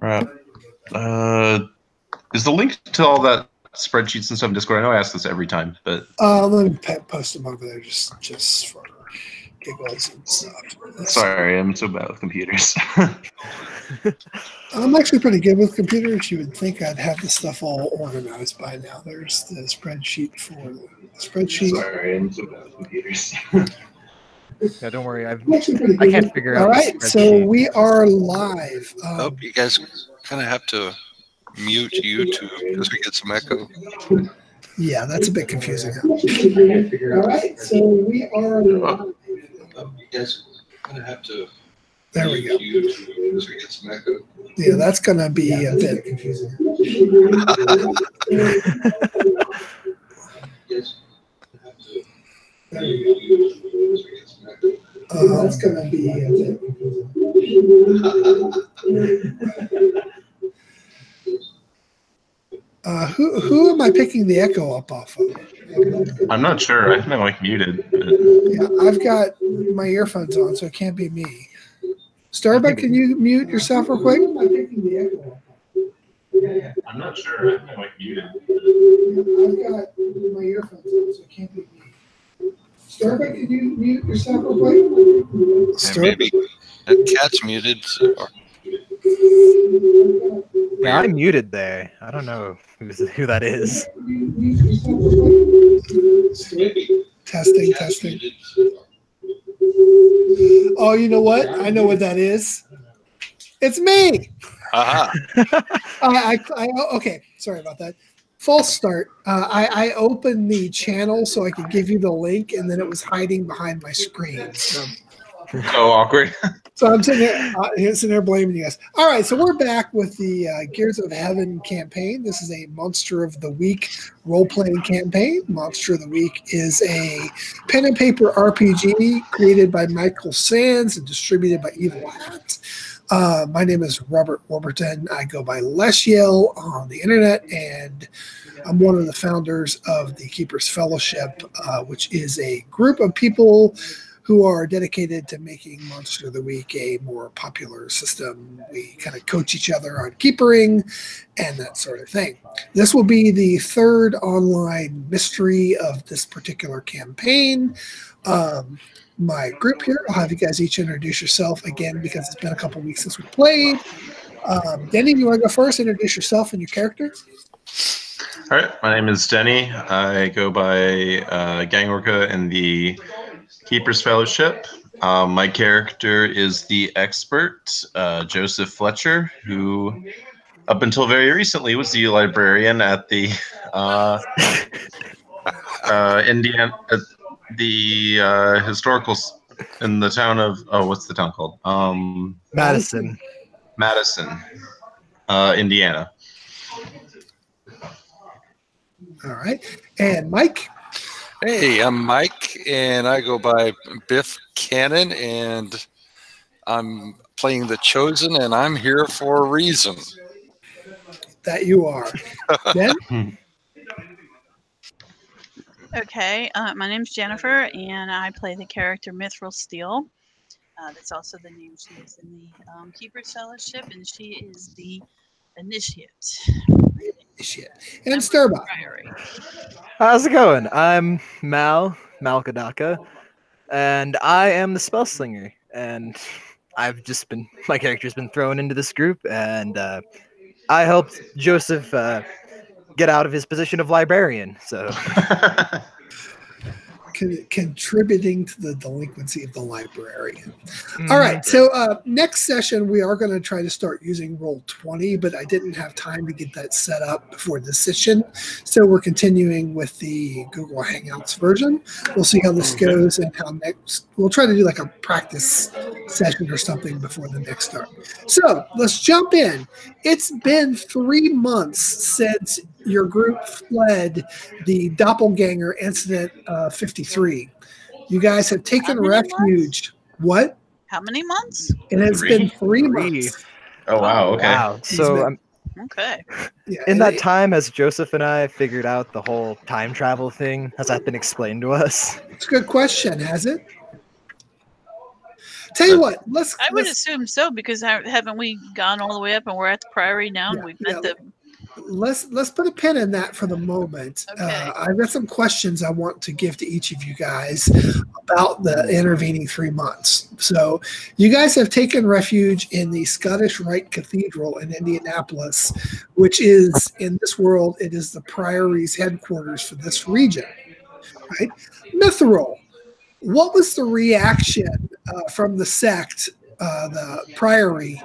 Right. Is the link to all that spreadsheets and stuff in Discord? I know I ask this every time, but let me post them over there just for giggles and stuff. Sorry, I'm so bad with computers. I'm actually pretty good with computers. You would think I'd have the stuff all organized by now. There's the spreadsheet for the spreadsheet. Sorry, I'm so bad with computers. Yeah, don't worry. I can't figure out. All right, so we are live. You guys kind of have to mute YouTube because we get some echo. Yeah, that's a bit confusing. All right, so we are live. You guys kind of have to. There we go. YouTube because we get some echo. Yeah, that's going to be a bit confusing. That's going to be a bit who am I picking the echo up off of? I'm not sure. I have my mic muted. But... Yeah, I've got my earphones on, so it can't be me. Starbuck, can you mute yourself real quick? I'm not sure. I have my mic muted. I've got my earphones on, so it can't be me. Starbuck, can you mute yourself real quick? Maybe that cat's muted. So. Yeah, I'm muted there. I don't know who that is. Testing. Oh, you know what? I know what that is. It's me. Okay, sorry about that. False start. I opened the channel so I could give you the link, and then it was hiding behind my screen. So awkward. So I'm sitting there blaming you guys. All right, so we're back with the Gears of Heaven campaign. This is a Monster of the Week role-playing campaign. Monster of the Week is a pen and paper RPG created by Michael Sands and distributed by Evil Hat. My name is Robert Warburton. I go by Leshiel on the internet, and I'm one of the founders of the Keepers Fellowship, which is a group of people who are dedicated to making Monster of the Week a more popular system. We kind of coach each other on keepering and that sort of thing. This will be the third online mystery of this particular campaign. My group here, I'll have you guys each introduce yourself again because it's been a couple weeks since we played. Denny, you want to go first? Introduce yourself and your character. All right, my name is Denny. I go by Gang Orca in the Keepers Fellowship. My character is the expert, Joseph Fletcher, who up until very recently was the librarian at the Indiana, the historical in the town of what's the town called? Madison, Indiana. All right, and Mike. Hey, I'm Mike, and I go by Biff Cannon, and I'm playing the Chosen, and I'm here for a reason. That you are. Ben? Okay, my name's Jennifer, and I play the character Mithril Steel. That's also the name she is in the Keepers Fellowship, and she is the initiate. And Starbuck. Priory. How's it going? I'm Malkadaka, and I am the spell slinger. And my character's been thrown into this group, and I helped Joseph get out of his position of librarian. So. Contributing to the delinquency of the librarian. All right, so next session we are going to try to start using Roll20, but I didn't have time to get that set up before this session, so we're continuing with the Google Hangouts version. We'll see how this goes and how next. We'll try to do like a practice session or something before the next start. So let's jump in. It's been 3 months since your group fled the doppelganger incident 53. You guys have taken refuge. What? How many months? It has been 3 months. Oh, wow. Okay. Wow. So okay. Yeah, in that time, has Joseph and I figured out the whole time travel thing? Has that been explained to us? It's a good question, has it? Tell you what, I would assume so, because haven't we gone all the way up and we're at the Priory now and we've met the. Let's put a pin in that for the moment. Okay. I've got some questions I want to give to each of you guys about the intervening 3 months. So you guys have taken refuge in the Scottish Rite Cathedral in Indianapolis, which is, in this world, it is the Priory's headquarters for this region, right? Mithril, what was the reaction from the sect, the Priory,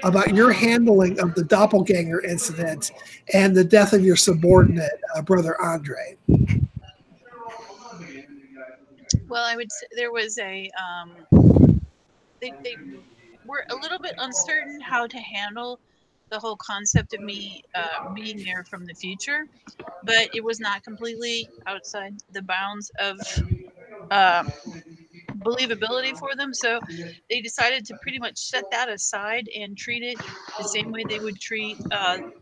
about your handling of the doppelganger incident and the death of your subordinate, brother Andre? Well, I would say there was a. They were a little bit uncertain how to handle the whole concept of me being there from the future, but it was not completely outside the bounds of believability for them. So they decided to pretty much set that aside and treat it the same way they would treat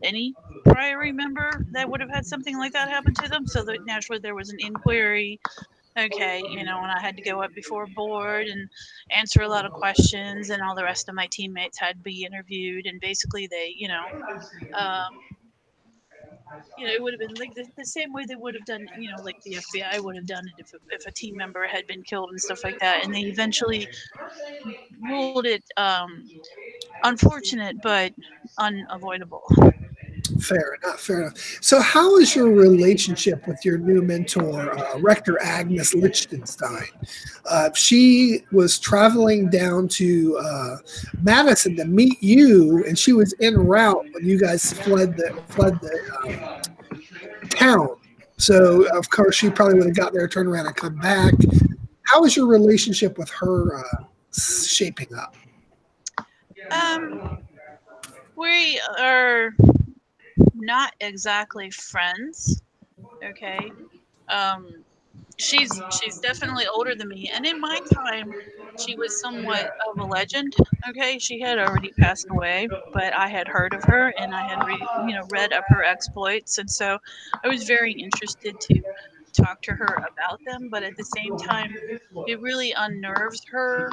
any Priory member that would have had something like that happen to them. So that naturally there was an inquiry. Okay, and I had to go up before board and answer a lot of questions, and all the rest of my teammates had to be interviewed, and basically they, it would have been like the same way they would have done, like the FBI would have done it if a team member had been killed and stuff like that. And they eventually ruled it unfortunate but unavoidable. Fair enough. Fair enough. So, how is your relationship with your new mentor, Rector Agnes Lichtenstein? She was traveling down to Madison to meet you, and she was en route when you guys fled the town. So, of course, she probably would have got there, turned around, and come back. How is your relationship with her shaping up? We are not exactly friends. Okay. She's definitely older than me, and in my time she was somewhat of a legend. Okay, she had already passed away, but I had heard of her and I had read of her exploits, and so I was very interested to talk to her about them. But at the same time, it really unnerves her,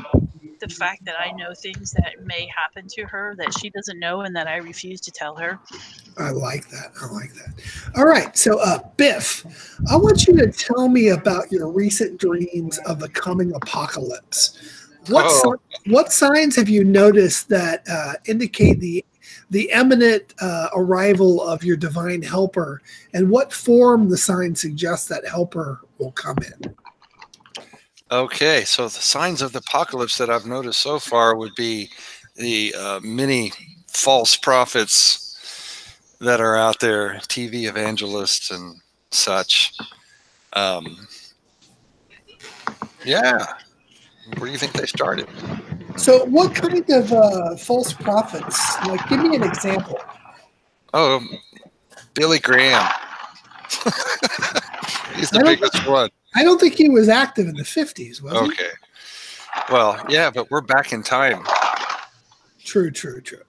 the fact that I know things that may happen to her that she doesn't know and that I refuse to tell her. I like that. I like that. All right. So, Biff, I want you to tell me about your recent dreams of the coming apocalypse. What signs have you noticed that indicate the imminent arrival of your divine helper, and what form the signs suggest that helper will come in? Okay, so the signs of the apocalypse that I've noticed so far would be the many false prophets that are out there, TV evangelists and such. Yeah. Where do you think they started? So what kind of false prophets? Like, give me an example. Oh, Billy Graham. He's the biggest one. I don't think he was active in the 50s, was he? Okay. Well, yeah, but we're back in time. True.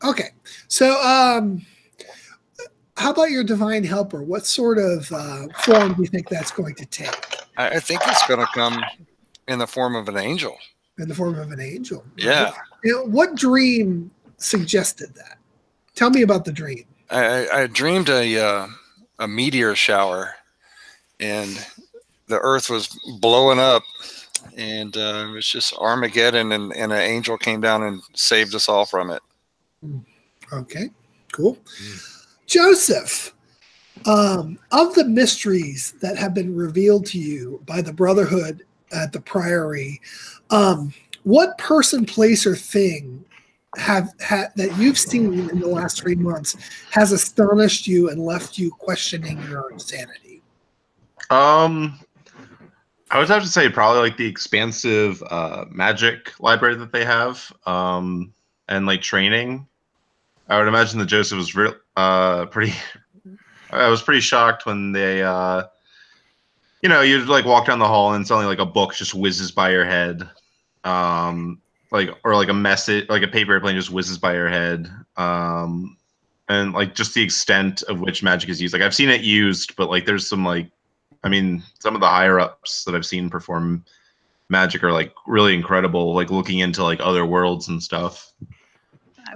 Okay. So, how about your divine helper? What sort of form do you think that's going to take? I think it's going to come in the form of an angel. In the form of an angel? Yeah. What dream suggested that? Tell me about the dream. I dreamed a meteor shower, and the earth was blowing up, and it was just Armageddon, and an angel came down and saved us all from it. Okay, cool. Joseph, of the mysteries that have been revealed to you by the Brotherhood at the Priory, what person, place, or thing that you've seen in the last 3 months has astonished you and left you questioning your insanity? I would have to say probably like the expansive magic library that they have, and like training. I would imagine that Joseph was pretty. I was pretty shocked when they, you'd like walk down the hall and suddenly like a book just whizzes by your head, or like a message, like a paper airplane just whizzes by your head, and like just the extent of which magic is used. Like I've seen it used, but like there's some some of the higher ups that I've seen perform magic are like really incredible, like looking into like other worlds and stuff.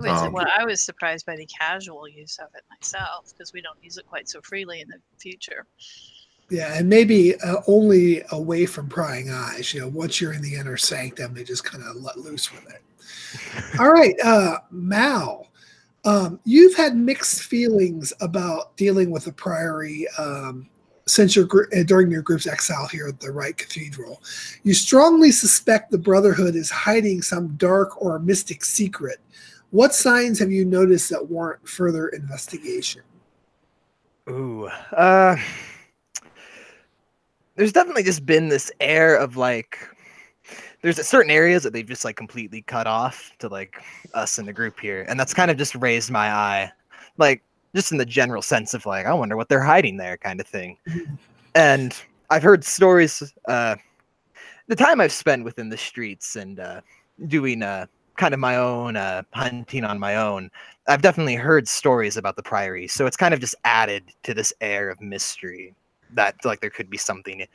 I was surprised by the casual use of it myself, because we don't use it quite so freely in the future. Yeah, and maybe only away from prying eyes. Once you're in the inner sanctum, they just kind of let loose with it. All right, Mal, you've had mixed feelings about dealing with the Priory since during your group's exile here at the Rite Cathedral. You strongly suspect the Brotherhood is hiding some dark or mystic secret. What signs have you noticed that warrant further investigation? Ooh, there's definitely just been this air of like, there's certain areas that they've just like completely cut off to like us in the group here, and that's kind of just raised my eye, like just in the general sense of like, I wonder what they're hiding there, kind of thing. And I've heard stories. The time I've spent within the streets and doing kind of my own hunting on my own, I've definitely heard stories about the Priory, so it's kind of just added to this air of mystery that like there could be something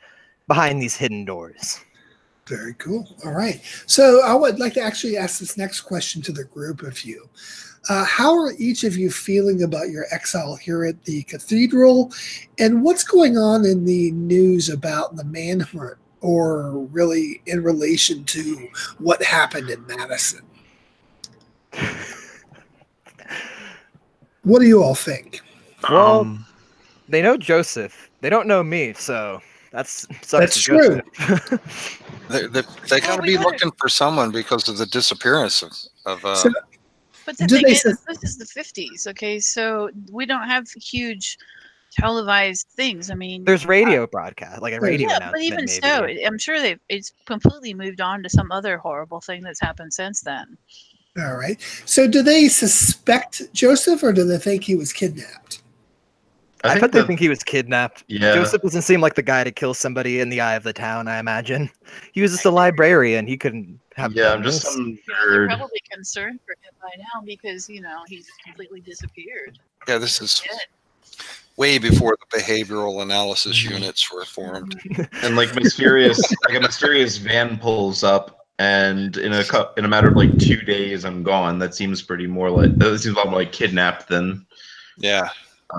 behind these hidden doors. Very cool. All right. So I would like to actually ask this next question to the group of you. How are each of you feeling about your exile here at the cathedral, and what's going on in the news about the manhunt, or really in relation to what happened in Madison? What do you all think? Well, they know Joseph. They don't know me, so that's true. They got to be looking for someone because of the disappearance of but the thing is, this is the 50s, okay? So we don't have huge televised things. I mean, there's radio broadcast, like a radio yeah, announcement. but even maybe. so, I'm sure it's completely moved on to some other horrible thing that's happened since then. All right. So do they suspect Joseph, or do they think he was kidnapped? I bet they think he was kidnapped. Yeah. Joseph doesn't seem like the guy to kill somebody in the eye of the town, I imagine. He was just a librarian. He couldn't have I'm just some they're nerd. probably concerned for him by now because, he's completely disappeared. Yeah, this is way before the behavioral analysis units were formed. And like a mysterious van pulls up, and in a matter of like 2 days I'm gone. That seems a lot more like kidnapped than. Yeah.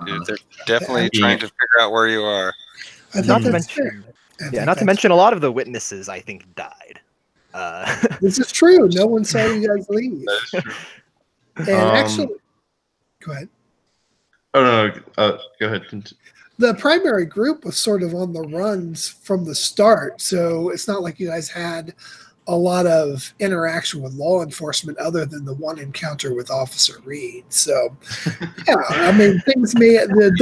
Dude, they're definitely trying to figure out where you are. Not to mention a lot of the witnesses, I think, died. This is true. No one saw you guys leave. That is true. And actually, go ahead. Oh no, go ahead. The primary group was sort of on the runs from the start, so it's not like you guys had a lot of interaction with law enforcement other than the one encounter with Officer Reed. So, yeah, I mean, the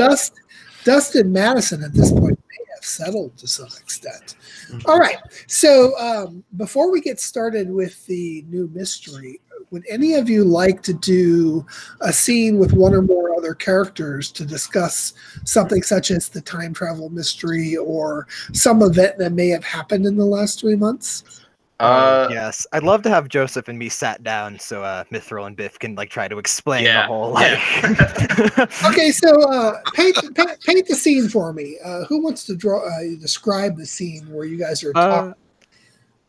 dust in Madison at this point may have settled to some extent. All right. So before we get started with the new mystery, would any of you like to do a scene with one or more other characters to discuss something such as the time travel mystery or some event that may have happened in the last 3 months? Yes, I'd love to have Joseph and me sat down so Mithril and Biff can like try to explain the whole like. Okay, so paint the scene for me. Who wants to describe the scene where you guys are talking?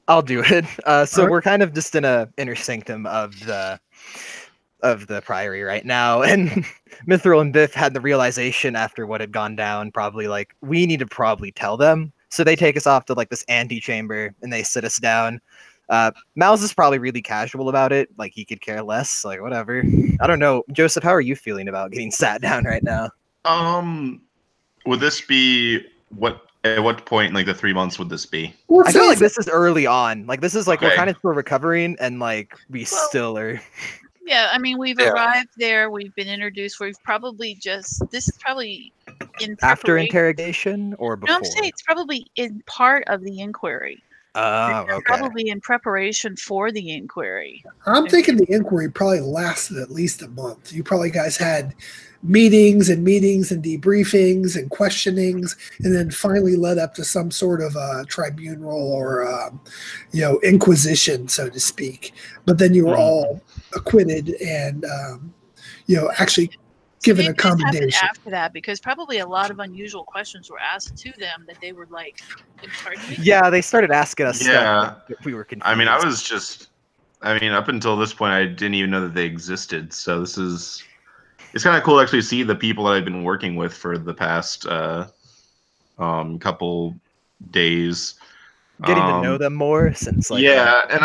I'll do it. So right. We're kind of just in a inner sanctum of the Priory right now, and Mithril and Biff had the realization after what had gone down, probably like we need to probably tell them. So they take us off to like this antechamber and they sit us down. Mal's is probably really casual about it. Like he could care less, like whatever. I don't know. Joseph, how are you feeling about getting sat down right now? Would this be at what point in like the 3 months would this be? I feel like this is early on. Like this is like Okay. we're kind of still recovering and like still are. Yeah, I mean, we've arrived there. We've been introduced. This is probably in after interrogation or before? No, I'm saying it's probably in part of the inquiry. Okay. Probably in preparation for the inquiry. I'm thinking the inquiry probably lasted at least a month. You probably guys had meetings and debriefings and questionings, and then finally led up to some sort of tribunal or inquisition, so to speak. But then you were all acquitted and actually given a Maybe this happened commendation. after that, because probably a lot of unusual questions were asked to them that they were like, pardon me? Yeah, they started asking us Yeah. stuff. We were confused. I mean, up until this point, I didn't even know that they existed. So it's kind of cool to actually see the people that I've been working with for the past couple days. Getting to know them more since like Yeah, and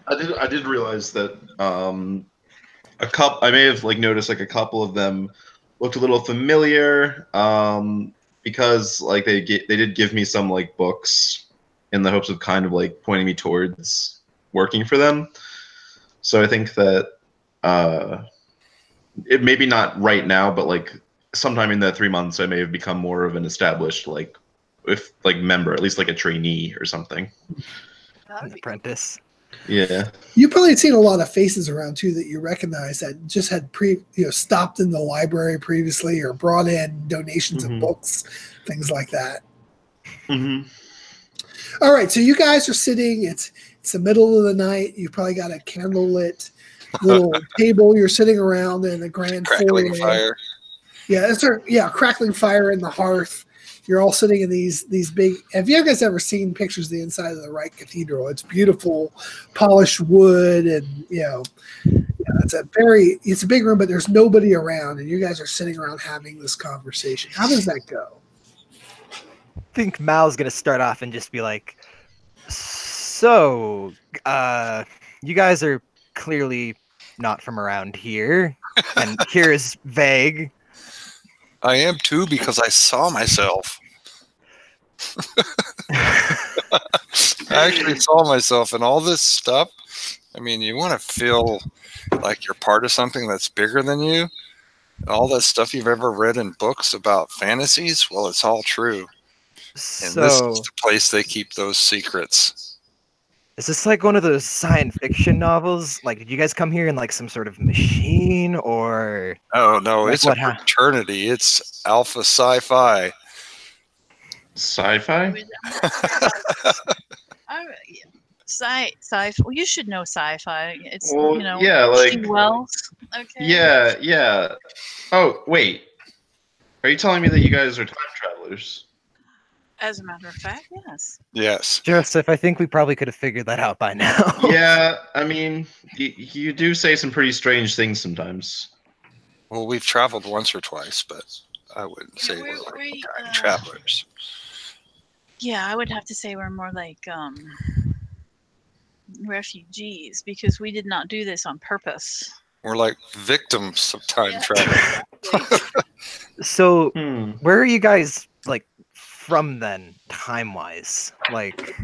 I did realize that I may have like noticed like a couple of them looked a little familiar because like they did give me some like books in the hopes of kind of like pointing me towards working for them. So I think that it maybe not right now, but like sometime in the 3 months, I may have become more of an established like member, at least like a trainee or something. an apprentice. Yeah. You probably seen a lot of faces around too that you recognize that just had stopped in the library previously or brought in donations of books, things like that. Mm-hmm. All right, so you guys are sitting. It's the middle of the night. You probably got a candlelit little table. You're sitting around in a grand Crackling foyer. fire. Yeah, crackling fire in the hearth. You're all sitting in these big. Have you guys ever seen pictures of the inside of the Rite Cathedral? It's beautiful, polished wood, and it's a big room, but there's nobody around, and you guys are sitting around having this conversation. How does that go? I think Mal's gonna start off and just be like, "So, you guys are clearly not from around here, and here is vague." I am too because I saw myself. I actually saw myself in all this stuff. I mean, you want to feel like you're part of something that's bigger than you. All that stuff you've ever read in books about fantasies, well, it's all true. And this is the place they keep those secrets. Is this like one of those science fiction novels? Like, did you guys come here in like some sort of machine or? Oh, no, like it's a fraternity. It's alpha sci-fi. Sci-fi? Sci-fi. Well, you should know sci-fi. It's yeah, like H.G. Wells. Okay. Yeah. Oh, wait. Are you telling me that you guys are time travelers? As a matter of fact, yes. Yes. Joseph, I think we probably could have figured that out by now. Yeah, I mean, you do say some pretty strange things sometimes. Well, we've traveled once or twice, but I wouldn't say we're like time travelers. Yeah, I would have to say we're more like refugees because we did not do this on purpose. We're like victims of time travel. So, where are you guys like from then, time-wise? Like,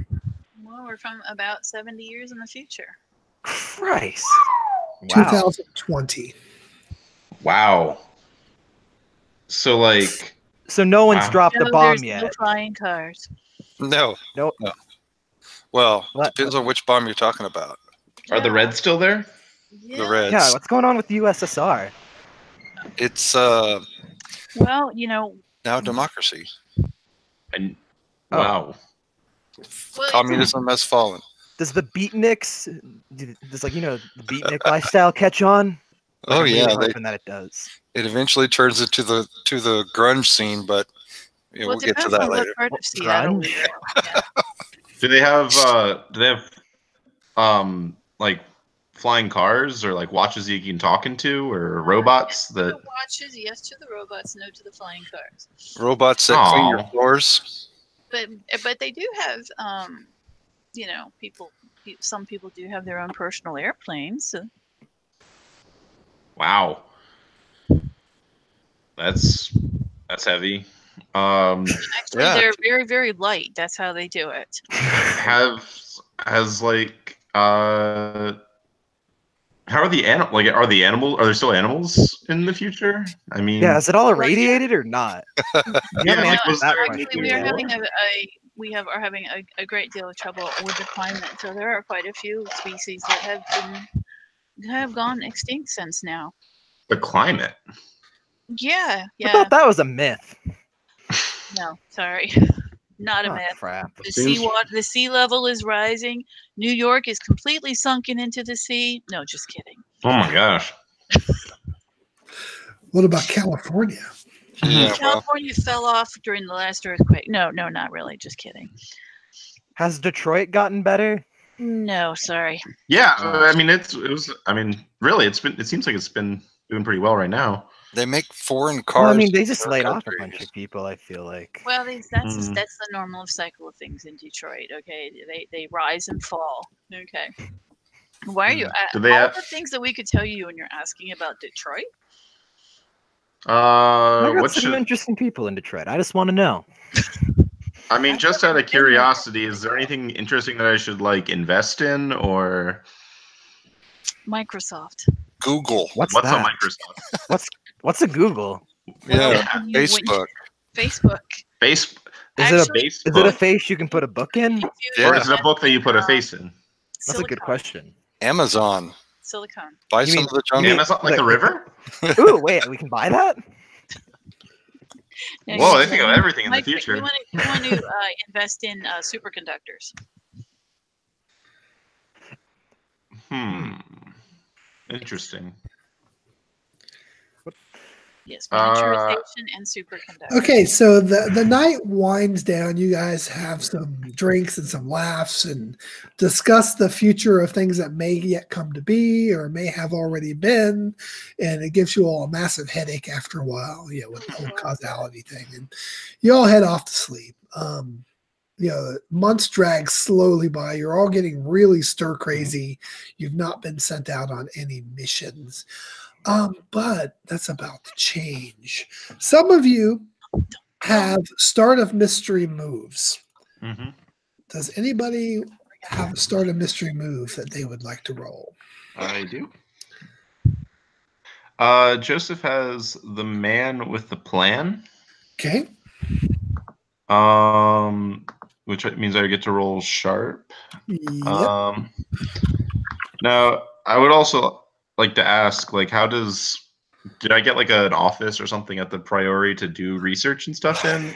well, we're from about 70 years in the future. Christ. Wow. 2020. Wow. So like. So no one's dropped a bomb yet. No flying cars. No. Nope. No. Well, depends on which bomb you're talking about. Are the Reds still there? Yeah. The Reds. Yeah, what's going on with the USSR? It's well, now democracy. And wow. Well, Communism has fallen. Does the beatniks, the beatnik lifestyle catch on? Oh I'm yeah, really hoping that it does. It eventually turns into the grunge scene, but we'll get to that later. Part of Seattle Do they have like flying cars or like watches you can talk into or robots that watches? Yes to the robots, no to the flying cars. Robots that clean your floors. But they do have people. Some people do have their own personal airplanes. So. Wow. That's heavy. Actually, they're very, very light. That's how they do it. How are the animals? Are there still animals in the future? I mean, yeah, is it all irradiated or not? We are having a great deal of trouble with the climate. So there are quite a few species that have gone extinct since now. The climate. Yeah. I thought that was a myth. No, sorry. Not a myth. Crap. The sea level is rising. New York is completely sunken into the sea. No, just kidding. Oh my gosh. What about California? Yeah, well, California fell off during the last earthquake. No, not really. Just kidding. Has Detroit gotten better? No, sorry. Yeah, I mean it was. I mean, really, it seems like it's been doing pretty well right now. they make foreign cars. Well, I mean, they just for laid off a countries. bunch of people. I feel like. Well, that's the normal cycle of things in Detroit. Okay, they rise and fall. Okay. Why are you? Do they all have- the things that we could tell you when you're asking about Detroit. I got What some should? interesting people in Detroit. I just want to know. I mean, just out of curiosity, is there anything interesting that I should like invest in, or Microsoft. Google. What's what's that? on Microsoft? What's a Google? Well, Yeah, when you- Facebook. Facebook. Base? Is it a Actually, base? Is it a face you can put a book in? Yeah. Or is it a book that you put a face in? That's a good question. Amazon. Silicon. Buy You some mean- of the jungle. Amazon, like the river? Ooh, wait, we can buy that? Yeah, Whoa, you- they think of everything in the Mike, future. You want to invest in superconductors. Interesting. Yes, miniaturization and superconductors. Okay, so the night winds down. You guys have some drinks and some laughs and discuss the future of things that may yet come to be or may have already been. And it gives you all a massive headache after a while, with the whole causality thing. And you all head off to sleep. Months drag slowly by. You're all getting really stir crazy. You've not been sent out on any missions. But that's about to change. Some of you have start of mystery moves. Mm-hmm. Does anybody have a start of mystery move that they would like to roll? I do. Joseph has the man with the plan. Okay. Which means I get to roll sharp. Yep. Now, I would also like to ask, like, did I get like an office or something at the Priory to do research and stuff in?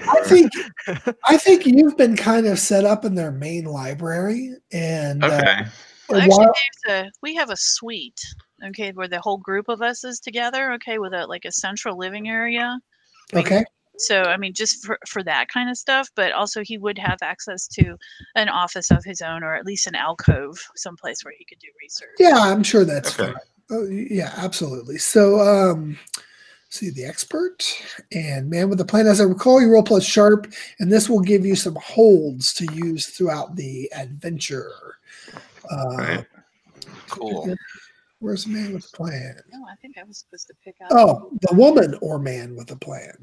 I think you've been kind of set up in their main library, and Okay. Well, actually, we have a suite. Okay, where the whole group of us is together. Okay, with a central living area. Okay. So, I mean, just for that kind of stuff, but also he would have access to an office of his own, or at least an alcove, someplace where he could do research. Yeah, I'm sure that's Okay. fine. Oh, yeah, absolutely. So, see the expert and man with the plan. As I recall, you roll plus sharp, and this will give you some holds to use throughout the adventure. Right. Cool. Where's the man with the plan? No, I think I was supposed to pick out. Oh, the woman or man with a plan.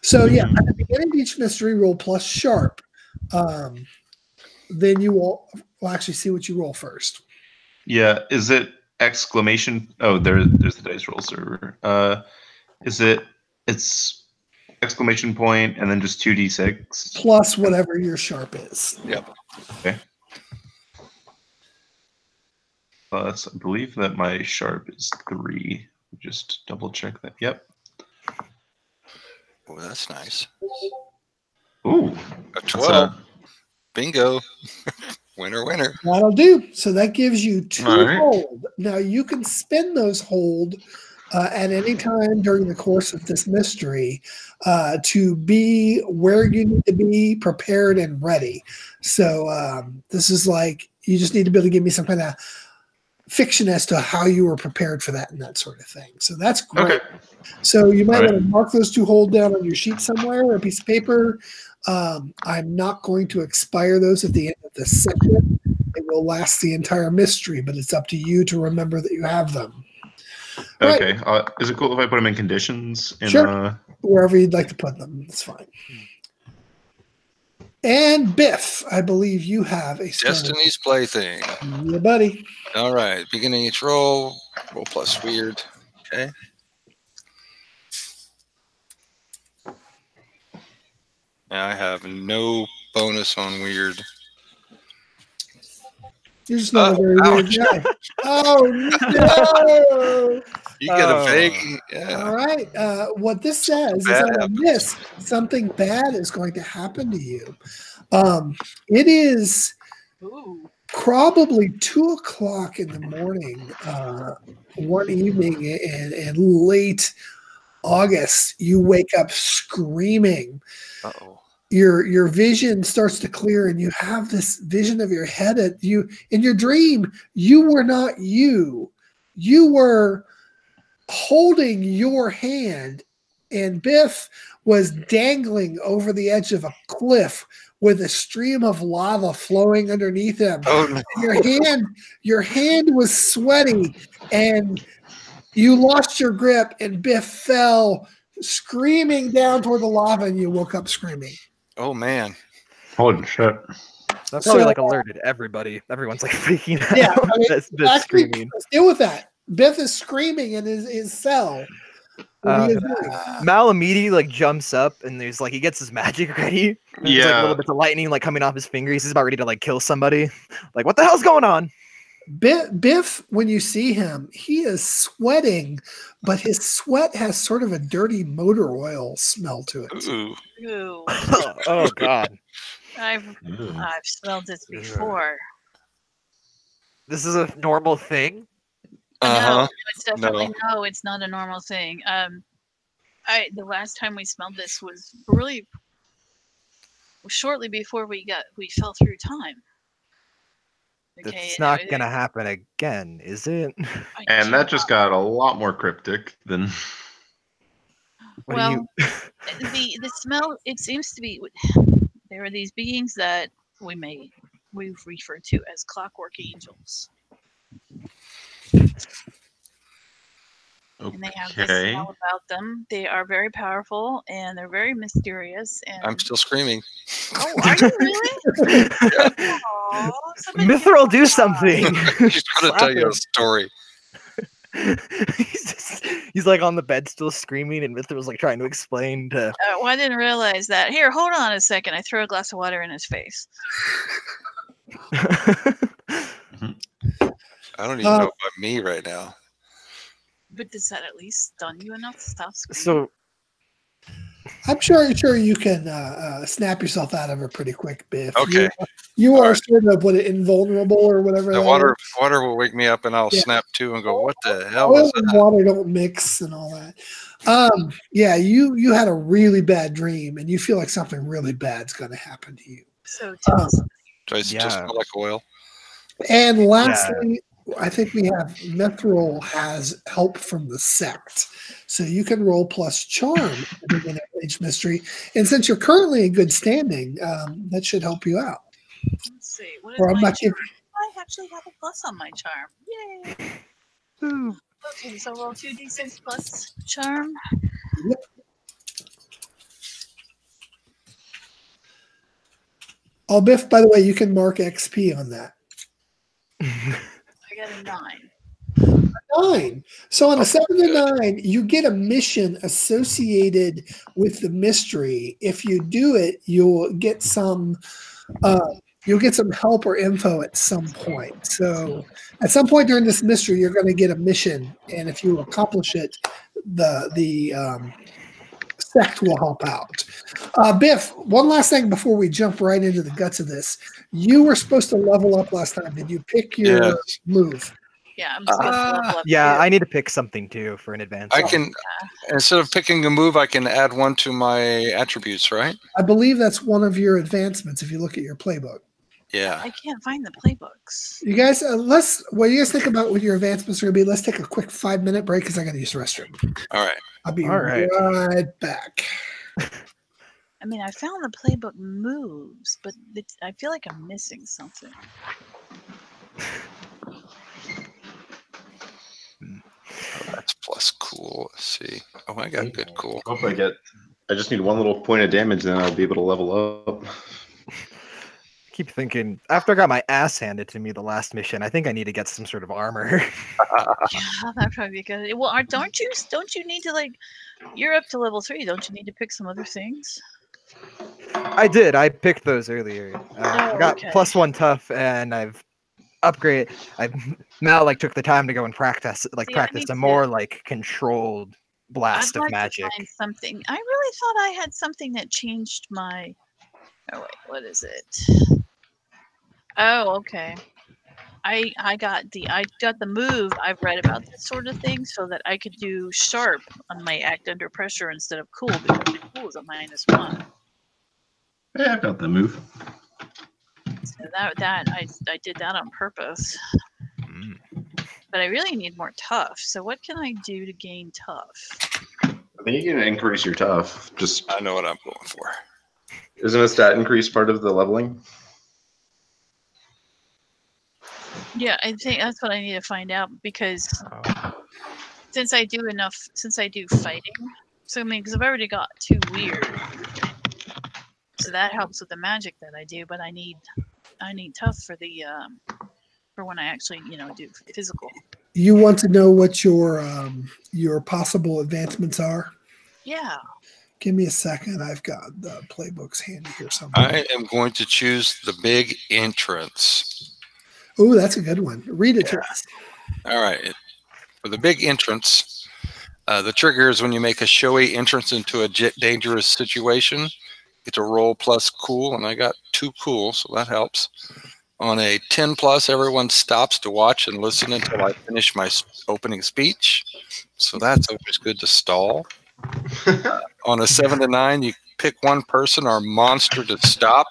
So yeah, at the beginning of each mystery, roll plus sharp. Then you will actually see what you roll first. Yeah. Is it exclamation? Oh, there's the dice roll server. It's exclamation point and then just 2d6 plus whatever your sharp is. Yep. Okay. Plus, I believe that my sharp is 3. Just double check that. Yep. Oh, that's nice. Ooh. A That's 12. Bingo. Winner. That'll do. So that gives you 2 All right. hold. Now you can spend those hold at any time during the course of this mystery to be where you need to be, prepared and ready. So this is like you just need to be able to give me some kind of fiction as to how you were prepared for that and that sort of thing. So that's great. Okay. So you might All right. want to mark those 2 hold down on your sheet somewhere or a piece of paper. I'm not going to expire those at the end of this section. It will last the entire mystery, but it's up to you to remember that you have them. Okay. Is it cool if I put them in conditions? Sure. Wherever you'd like to put them, it's fine. And Biff, I believe you have a Destiny's Plaything. Yeah, buddy. All right. Beginning each roll. Roll plus weird. Okay. Now I have no bonus on weird. You're just not a very weird guy. Oh, no. You get a vague. Yeah. All right. What this says is Bad on a happens. miss, something bad is going to happen to you. It is Ooh. probably 2:00 in the morning, one evening and late August, you wake up screaming. Uh-oh. Your vision starts to clear, and you have this vision of your head at you in your dream. You were not you. You were holding your hand, and Biff was dangling over the edge of a cliff with a stream of lava flowing underneath him. Oh, no. Your hand was sweaty, and you lost your grip, and Biff fell screaming down toward the lava, and you woke up screaming. Oh, man. Holy shit. That probably So, like alerted everybody. Everyone's like freaking out. Yeah, I mean, That's actually, screaming. let's deal with that. Biff is screaming in his cell. What he is doing. Mal immediately like jumps up and there's like he gets his magic ready. There's like little bits of lightning like coming off his fingers. He's about ready to like kill somebody. Like, what the hell's going on? Biff, when you see him, he is sweating, but his sweat has sort of a dirty motor oil smell to it. Ooh. Ooh, Oh god. I've smelled this before. This is a normal thing? No, it's definitely no. It's not a normal thing. The last time we smelled this was really shortly before we fell through time. Okay, It's not gonna happen again, is it? And that just got a lot more cryptic than. Well, the smell. It seems to be there are these beings that we've referred to as clockwork angels. Okay. And they have this smell about them. They are very powerful and they're very mysterious. And I'm still screaming. Oh, are you really? Aw, Mithril, do something. He's trying to tell you a story. he's like on the bed still screaming, and Mithril's like trying to explain to. Well, I didn't realize that. Here, hold on a second. I throw a glass of water in his face. I don't even know about me right now. But does that at least stun you enough to stop screaming? So I'm sure you can snap yourself out of it pretty quick, Biff. Okay. You are sort of invulnerable or whatever. The water will wake me up and I'll snap too and go, what the hell Oil is and that? water don't mix and all that. Yeah, you had a really bad dream and you feel like something really bad's going to happen to you. So tell us. Does it just smell like oil? And lastly, I think we have Mithril has help from the sect. So you can roll plus charm in Age Mystery. And since you're currently in good standing, that should help you out. Let's see. What is my charm? I actually have a plus on my charm. Yay. Okay, so roll 2d6 plus charm. Yep. Oh, Biff, by the way, you can mark XP on that. I got a 9. 9. So on a 7 to 9, you get a mission associated with the mystery. If you do it, you'll get some help or info at some point. So at some point during this mystery, you're going to get a mission, and if you accomplish it, the sect will help out. Biff, one last thing before we jump right into the guts of this. You were supposed to level up last time. Did you pick your move? Yeah, I'm supposed to level up. Yeah, I need to pick something too for an advance. I can, instead of picking a move, I can add one to my attributes, right? I believe that's one of your advancements if you look at your playbook. Yeah. I can't find the playbooks. You guys, what do you guys think about what your advancements are going to be? Let's take a quick 5-minute break because I got to use the restroom. All right. I'll be right back. I mean, I found the playbook moves, but I feel like I'm missing something. Oh, that's plus cool. Let's see. Oh, I got good cool. Hope I just need one little point of damage, then I'll be able to level up. Keep thinking, after I got my ass handed to me the last mission, I think I need to get some sort of armor. Yeah, that'd probably be good. Well, don't you need to you're up to level 3. Don't you need to pick some other things? I did. I picked those earlier. I got +1 tough, and I've upgraded. Mal took the time to go and practice a more controlled blast of magic. Find something. I really thought I had something that changed my. Oh wait, what is it? Oh, okay. I got the move. I've read about this sort of thing so that I could do sharp on my act under pressure instead of cool, because cool is a -1. Yeah, I've got the move. So I did that on purpose. But I really need more tough. So what can I do to gain tough? I think you can increase your tough. Just I know what I'm going for. isn't a stat increase part of the leveling? Yeah, I think that's what I need to find out, because since I do fighting, so I mean, because I've already got 2 weird, so that helps with the magic that I do. But I need tough for the for when I actually do physical. You want to know what your possible advancements are? Yeah. Give me a second. I've got the playbooks handy here somewhere. I am going to choose the big entrance. Oh, that's a good one. Read it to us. All right. For the big entrance, the trigger is when you make a showy entrance into a dangerous situation. You get to roll plus cool, and I got 2 cool, so that helps. On a 10+, everyone stops to watch and listen until I finish my opening speech. So that's always good to stall. On a 7 to 9, you pick one person or monster to stop,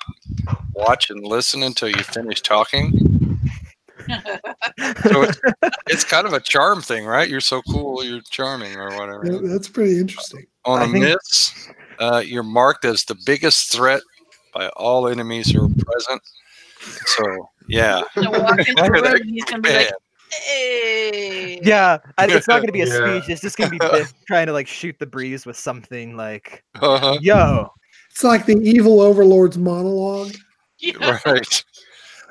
watch, and listen until you finish talking. So it's kind of a charm thing, right? You're so cool, you're charming, or whatever. Yeah, that's pretty interesting. On a miss, you're marked as the biggest threat by all enemies who are present. So, yeah. He's gonna be like, hey. Yeah, it's not going to be a speech. It's just going to be Biff trying to like shoot the breeze with something like, yo. It's like the evil overlord's monologue. Yeah. Right.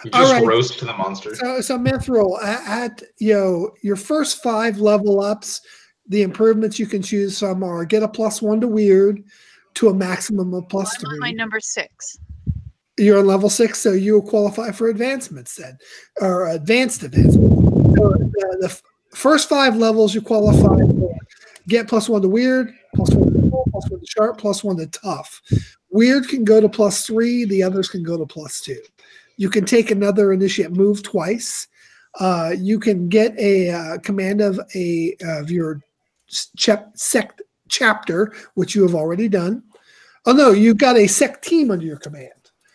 You just roast the monster. So Mithril, at your first 5 level ups, the improvements you can choose from are get a +1 to weird to a maximum of +3. I'm on my number 6. You're on level 6, so you will qualify for advancements then, or advanced advancements. So the first 5 levels you qualify for get +1 to weird, +1 to cool, +1 to sharp, +1 to tough. Weird can go to +3, the others can go to +2. You can take another initiate move twice. You can get a command of your sect chapter, which you have already done. Oh no, you've got a sect team under your command.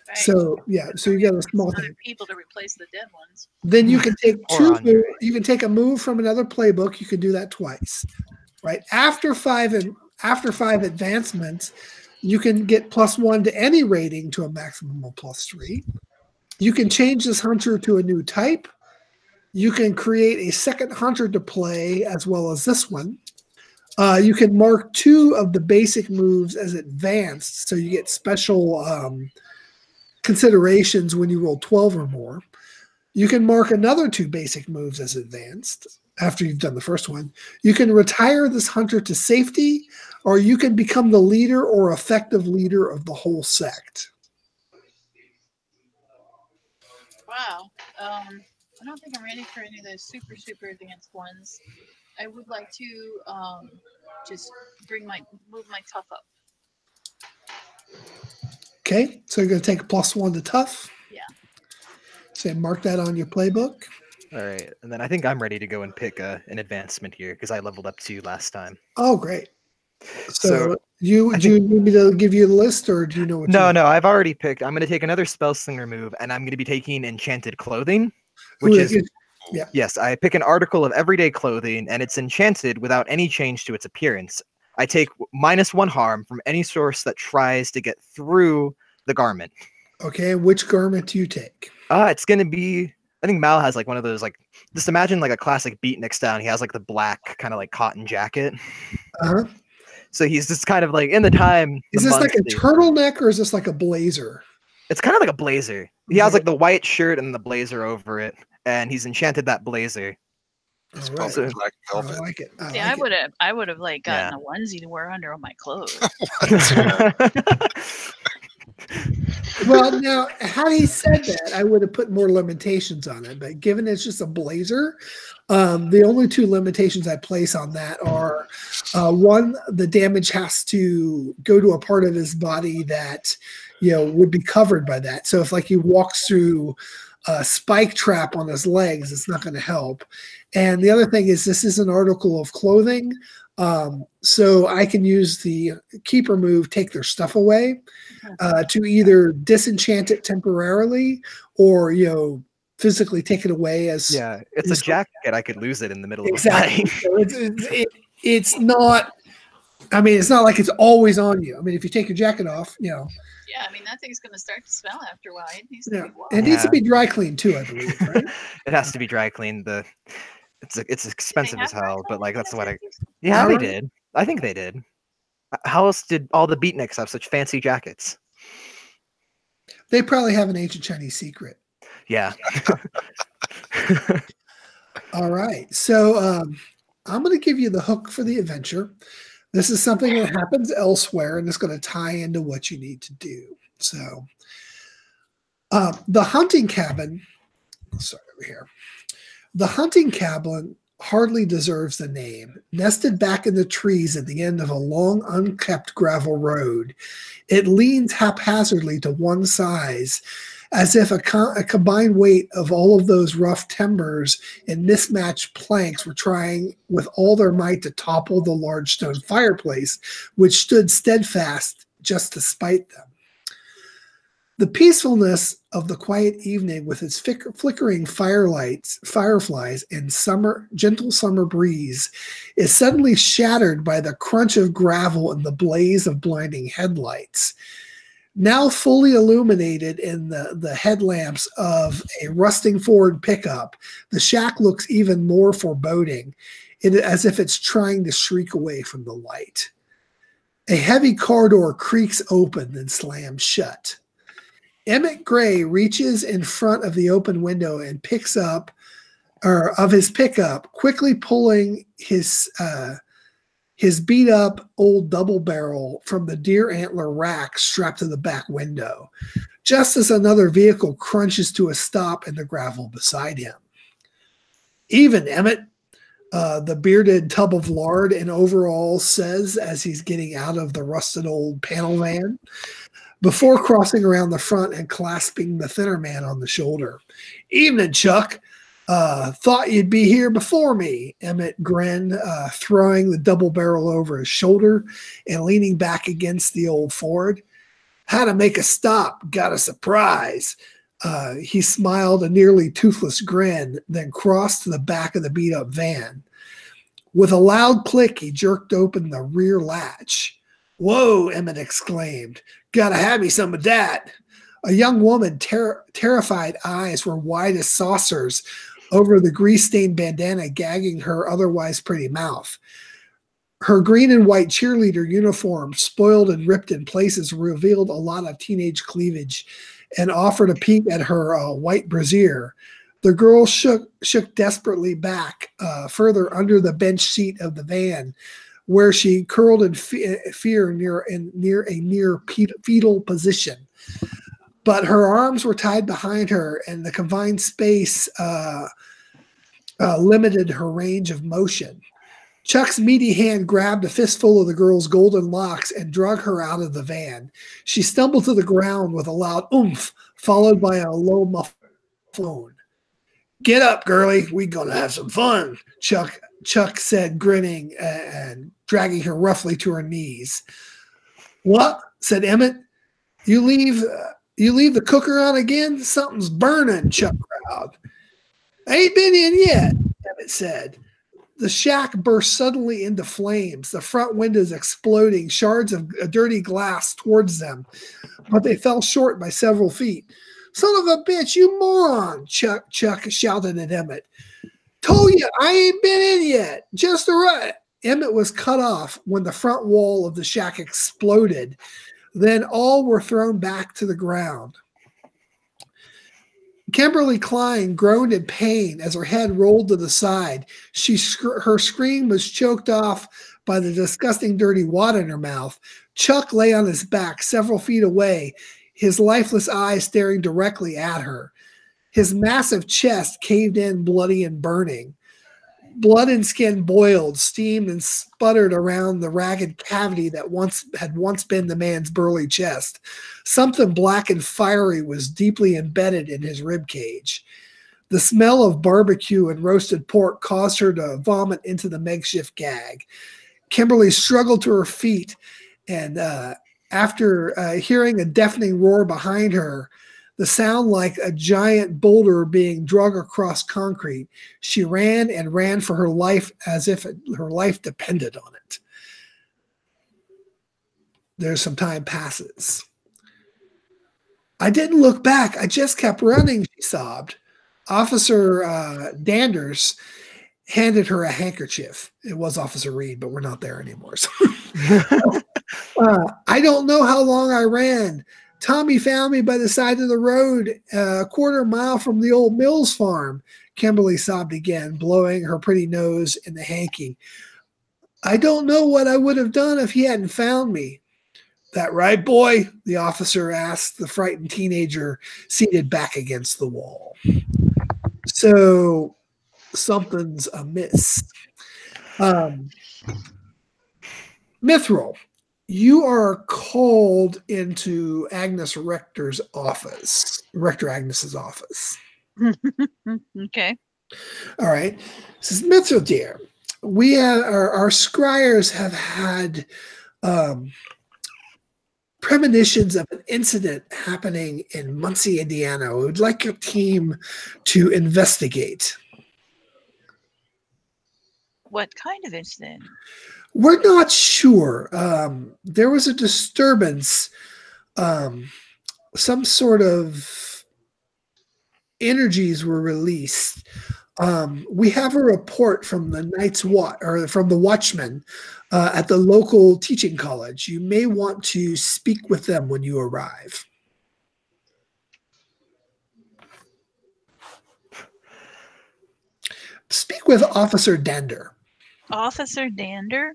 Right. So yeah, so you got a small thing. People to replace the dead ones. Then you can take you can take a move from another playbook. You can do that twice, right? After 5 advancements, you can get +1 to any rating to a maximum of +3. You can change this hunter to a new type. You can create a second hunter to play as well as this one. You can mark 2 of the basic moves as advanced, so you get special considerations when you roll 12 or more. You can mark another 2 basic moves as advanced after you've done the first one. You can retire this hunter to safety, or you can become the leader or effective leader of the whole sect. Wow. I don't think I'm ready for any of those super advanced ones. I would like to just move my tough up. Okay, so you're going to take a +1 to tough. Yeah. So mark that on your playbook. All right, and then I think I'm ready to go and pick an advancement here because I leveled up 2 last time. Oh, great. So do you need me to give you the list, or do you know what? No, I've already picked. I'm going to take another Spellslinger move, and I'm going to be taking Enchanted Clothing, which is yes. I pick an article of everyday clothing, and it's enchanted without any change to its appearance. I take -1 harm from any source that tries to get through the garment. Okay, which garment do you take? It's going to be. I think Mal has like one of those, like, just imagine like a classic beatnik style. He has like the black kind of like cotton jacket. Uh-huh. So he's just kind of like in the time. Is this like a turtleneck or is this like a blazer? It's kind of like a blazer. He has like the white shirt and the blazer over it, and he's enchanted that blazer. It's probably black velvet. I like it. I would have like gotten a onesie to wear under all my clothes. Well, now, had he said that, I would have put more limitations on it. But given it's just a blazer, the only 2 limitations I place on that are, 1, the damage has to go to a part of his body that, would be covered by that. So if like he walks through spike trap on his legs. It's not going to help. And the other thing is this is an article of clothing. So I can use the keeper move, take their stuff away, to either disenchant it temporarily or, physically take it away as. Yeah, it's a jacket. I could lose it in the middle exactly. of a fight. So it's not, it's not like it's always on you. If you take your jacket off, Yeah, that thing's going to start to smell after a while. It needs to be washed. It needs to be dry cleaned too, I believe, right? It has to be dry cleaned. It's expensive as hell, but that's what they Alright. did. I think they did. How else did all the beatniks have such fancy jackets? They probably have an ancient Chinese secret. Yeah. All right. So I'm going to give you the hook for the adventure. This is something that happens elsewhere, and it's going to tie into what you need to do. So the hunting cabin, sorry, over here. The hunting cabin hardly deserves the name. Nested back in the trees at the end of a long, unkept gravel road, it leans haphazardly to one side, as if a combined weight of all of those rough timbers and mismatched planks were trying with all their might to topple the large stone fireplace, which stood steadfast just to spite them. The peacefulness of the quiet evening with its flickering fireflies, and gentle summer breeze is suddenly shattered by the crunch of gravel and the blaze of blinding headlights. Now fully illuminated in the headlamps of a rusting Ford pickup, the shack looks even more foreboding, as if it's trying to shriek away from the light. A heavy car door creaks open and slams shut. Emmett Gray reaches in front of the open window and picks up, of his pickup, quickly pulling his beat up old double barrel from the deer antler rack strapped to the back window, just as another vehicle crunches to a stop in the gravel beside him. Even Emmett, the bearded tub of lard in overalls, says as he's getting out of the rusted old panel van, before crossing around the front and clasping the thinner man on the shoulder. Evening, Chuck. Thought you'd be here before me, Emmett grinned, throwing the double barrel over his shoulder and leaning back against the old Ford. Had to make a stop. Got a surprise. He smiled a nearly toothless grin, then crossed to the back of the beat-up van. With a loud click, he jerked open the rear latch. Whoa, Emmett exclaimed. Gotta have me some of that. A young woman, terrified eyes were wide as saucers over the grease-stained bandana gagging her otherwise pretty mouth. Her green and white cheerleader uniform, spoiled and ripped in places, revealed a lot of teenage cleavage and offered a peek at her white brassiere. The girl shook desperately back further under the bench seat of the van, where she curled in fear near a fetal position. But her arms were tied behind her, and the confined space limited her range of motion. Chuck's meaty hand grabbed a fistful of the girl's golden locks and drug her out of the van. She stumbled to the ground with a loud oomph, followed by a low muffled. Get up, girlie. We're going to have some fun, Chuck said, grinning and dragging her roughly to her knees. What? Said Emmett. You leave the cooker on again? Something's burning, Chuck growled. I ain't been in yet, Emmett said. The shack burst suddenly into flames, the front windows exploding, shards of dirty glass towards them, but they fell short by several feet. Son of a bitch, you moron, Chuck shouted at Emmett. Told you, I ain't been in yet. Just right. Emmett was cut off when the front wall of the shack exploded. Then all were thrown back to the ground. Kimberly Klein groaned in pain as her head rolled to the side. Her scream was choked off by the disgusting dirty water in her mouth. Chuck lay on his back several feet away, his lifeless eyes staring directly at her. His massive chest caved in, bloody and burning. Blood and skin boiled, steamed, and sputtered around the ragged cavity that had once been the man's burly chest. Something black and fiery was deeply embedded in his rib cage. The smell of barbecue and roasted pork caused her to vomit into the makeshift gag. Kimberly struggled to her feet, and after hearing a deafening roar behind her, the sound like a giant boulder being dragged across concrete, she ran and ran for her life as if her life depended on it. There's some time passes. I didn't look back. I just kept running, she sobbed. Officer Danders handed her a handkerchief. It was Officer Reed, but we're not there anymore. So. I don't know how long I ran. Tommy found me by the side of the road, a quarter mile from the old Mills farm. Kimberly sobbed again, blowing her pretty nose in the hanky. I don't know what I would have done if he hadn't found me. That right, boy? The officer asked the frightened teenager seated back against the wall. So something's amiss. Mithril, you are called into Agnes Rector's office, Rector Agnes's office. Okay. All right. This is Mithril, dear. We have our scryers have had premonitions of an incident happening in Muncie, Indiana. We would like your team to investigate. What kind of incident? We're not sure. There was a disturbance. Some sort of energies were released. We have a report from the Night's Watch, or from the Watchman at the local teaching college. You may want to speak with them when you arrive. Speak with Officer Dender. Officer Dander?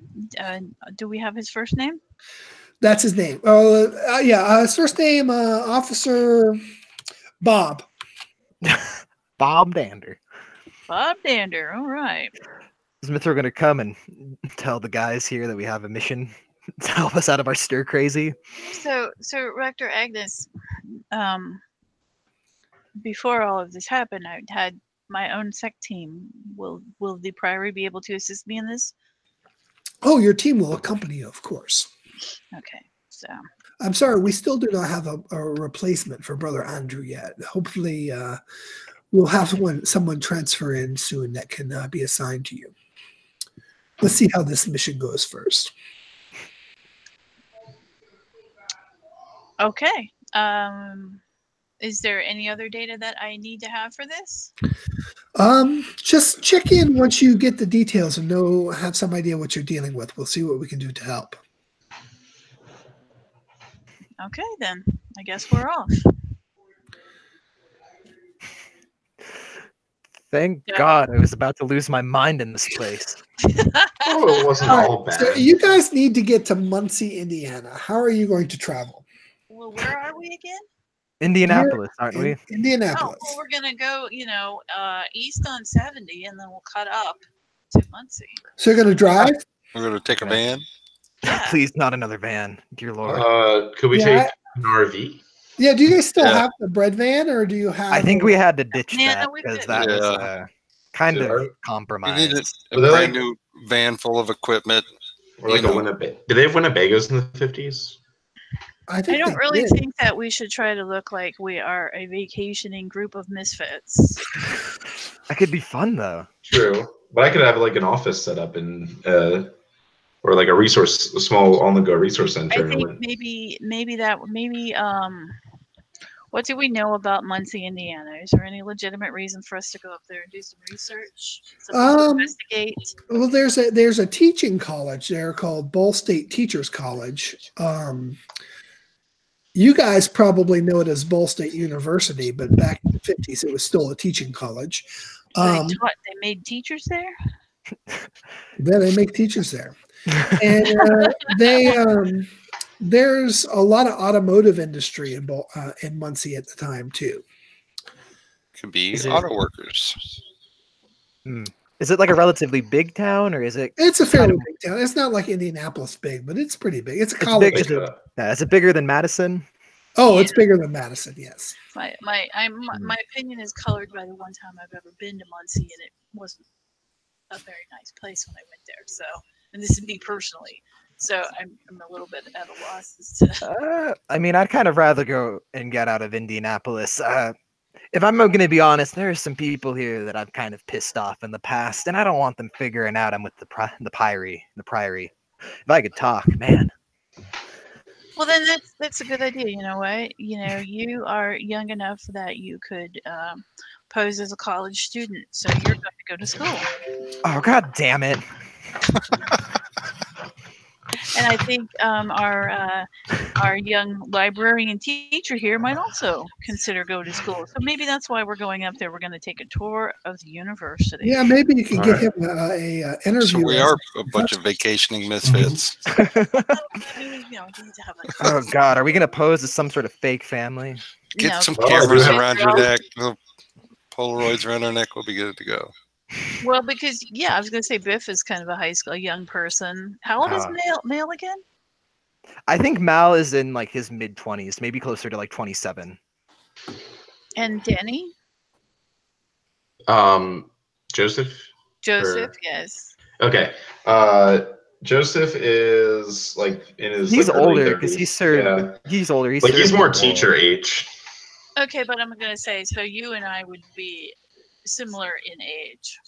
Do we have his first name? That's his name. Oh, yeah. His first name, Officer Bob. Bob Dander. Bob Dander. All right. Is Mithril going to come and tell the guys here that we have a mission to help us out of our stir crazy? So Rector Agnes, before all of this happened, I had my own sect team. Will the Priory be able to assist me in this? Oh, your team will accompany you, of course. Okay, so I'm sorry, we still do not have a replacement for Brother Andrew yet. Hopefully, we'll have someone transfer in soon that can be assigned to you. Let's see how this mission goes first. Okay. Is there any other data that I need to have for this? Just check in once you get the details and have some idea what you're dealing with. We'll see what we can do to help. Okay, then. I guess we're off. Thank God, I was about to lose my mind in this place. Oh, it wasn't all bad. So you guys need to get to Muncie, Indiana. How are you going to travel? Well, where are we again? Indianapolis, aren't we? Indianapolis. Oh, well, we're going to go, east on 70, and then we'll cut up to Muncie. So you're going to drive? We're going to take a van. Yeah. Please, not another van, dear Lord. Could we take an RV? Yeah, do you guys still have the bread van, or do you have... I think we had to ditch Yeah, that no, we because did. that was kind So of We compromised. need a brand new van full of equipment. Or like a Winnebago. Did they have Winnebagos in the 50s? I I don't really did. think that we should try to look like we are a vacationing group of misfits. That could be fun, though. True. But I could have like an office set up in or like a small on-the-go resource center. I think maybe what do we know about Muncie, Indiana? Is there any legitimate reason for us to go up there and do some research? Something to investigate? Well, there's a teaching college there called Ball State Teachers College. You guys probably know it as Ball State University, but back in the 50s, it was still a teaching college. They made teachers there? Yeah, they make teachers there. And there's a lot of automotive industry in Muncie at the time, too. Could be auto workers. Is it like a relatively big town, or is it? It's a fairly big town. It's not like Indianapolis big, but it's pretty big. It's a It's college. big. Is it bigger than Madison? Oh, it's bigger than Madison. Yes. My opinion is colored by the one time I've ever been to Muncie, and it wasn't a very nice place when I went there. So, and this is me personally. So I'm a little bit at a loss as to. I mean, I'd kind of rather go and get out of Indianapolis. If I'm going to be honest, there are some people here that I've kind of pissed off in the past, and I don't want them figuring out I'm with the Priory. If I could talk, man. Well, then that's a good idea. You know what? You are young enough that you could pose as a college student, so you're going to go to school. Oh, God damn it. And I think our young librarian teacher here might also consider go to school. So maybe that's why we're going up there. We're going to take a tour of the university. Yeah, maybe you can get him a interview. So we are a bunch of vacationing misfits. Oh, God. Are we going to pose as some sort of fake family? Get some cameras around your neck. Little Polaroids around our neck. We'll be good to go. Well, because I was going to say Biff is kind of a young person. How old is Male again? I think Mal is in like his mid-20s, maybe closer to like 27. And Denny? Joseph? Yes. Okay. Joseph is like in his. He's like, older because he's He's older. He's more teacher age. Okay, but I'm going to say, so you and I would be similar in age.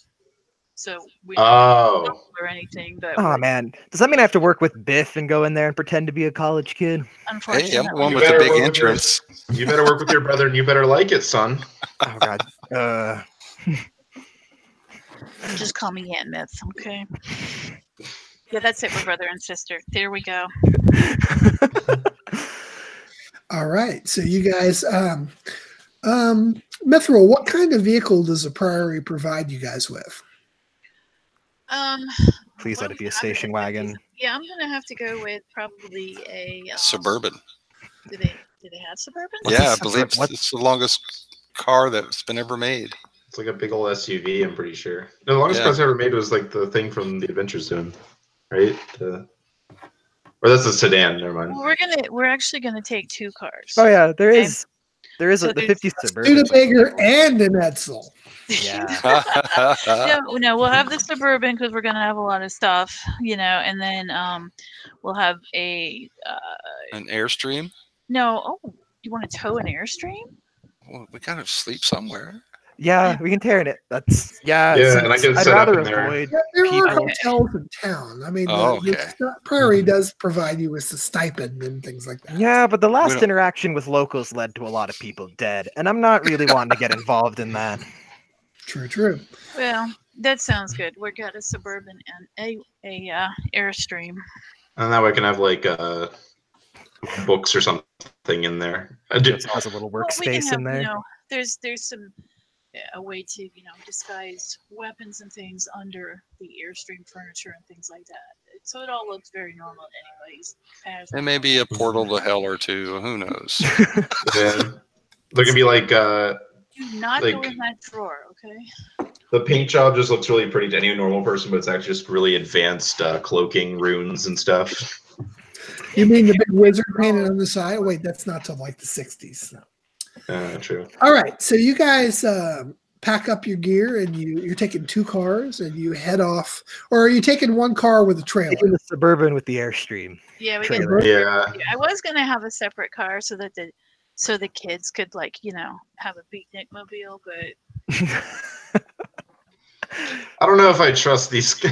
So we don't or anything, but man, does that mean I have to work with Biff and go in there and pretend to be a college kid? Unfortunately, hey, I'm the one with the big entrance. You better work with your brother, and you better like it, son. Oh God. Just call me Aunt Myth, okay? Yeah, that's it. We're brother and sister. There we go. All right. So you guys, Mithril, what kind of vehicle does the Priory provide you guys with? Please let it be a station wagon. Yeah, I'm gonna have to go with probably a Suburban. Do they have Suburban? Yeah, I believe it's the longest car that's been ever made. It's like a big old SUV, I'm pretty sure. No, the longest car ever made was like the thing from the Adventure Zone, right? Or that's a sedan. Never mind. Well, we're actually gonna take two cars. Oh yeah, there is the 50 Suburban. Studebaker and an Edsel. Yeah. No, we'll have the Suburban because we're gonna have a lot of stuff, and then we'll have an Airstream. No, you want to tow an Airstream? Well, we gotta sleep somewhere. Yeah, we can tear in it. That's and I can I'd set up rather in there. avoid There are people. hotels in town. I mean, the Priory does provide you with the stipend and things like that. Yeah, but the last interaction with locals led to a lot of people dead, and I'm not really wanting to get involved in that. True. Well, that sounds good. We got a Suburban and a Airstream. And that way I can have like books or something in there. It has a little workspace in there. There's a way to disguise weapons and things under the Airstream furniture and things like that. So it all looks very normal, anyways. And maybe a portal to hell or two. Who knows? Yeah. There can be like. Do not go in that drawer, okay? The paint job just looks really pretty to any normal person, but it's actually just really advanced cloaking runes and stuff. You mean the big wizard painted on the side? Wait, that's not till like the 60s. True. All right, so you guys pack up your gear and you're taking two cars and you head off, or are you taking one car with a trailer? Taking the Suburban with the Airstream. Yeah, I was gonna have a separate car so that the kids could have a beatnik mobile, but I don't know if I trust these. We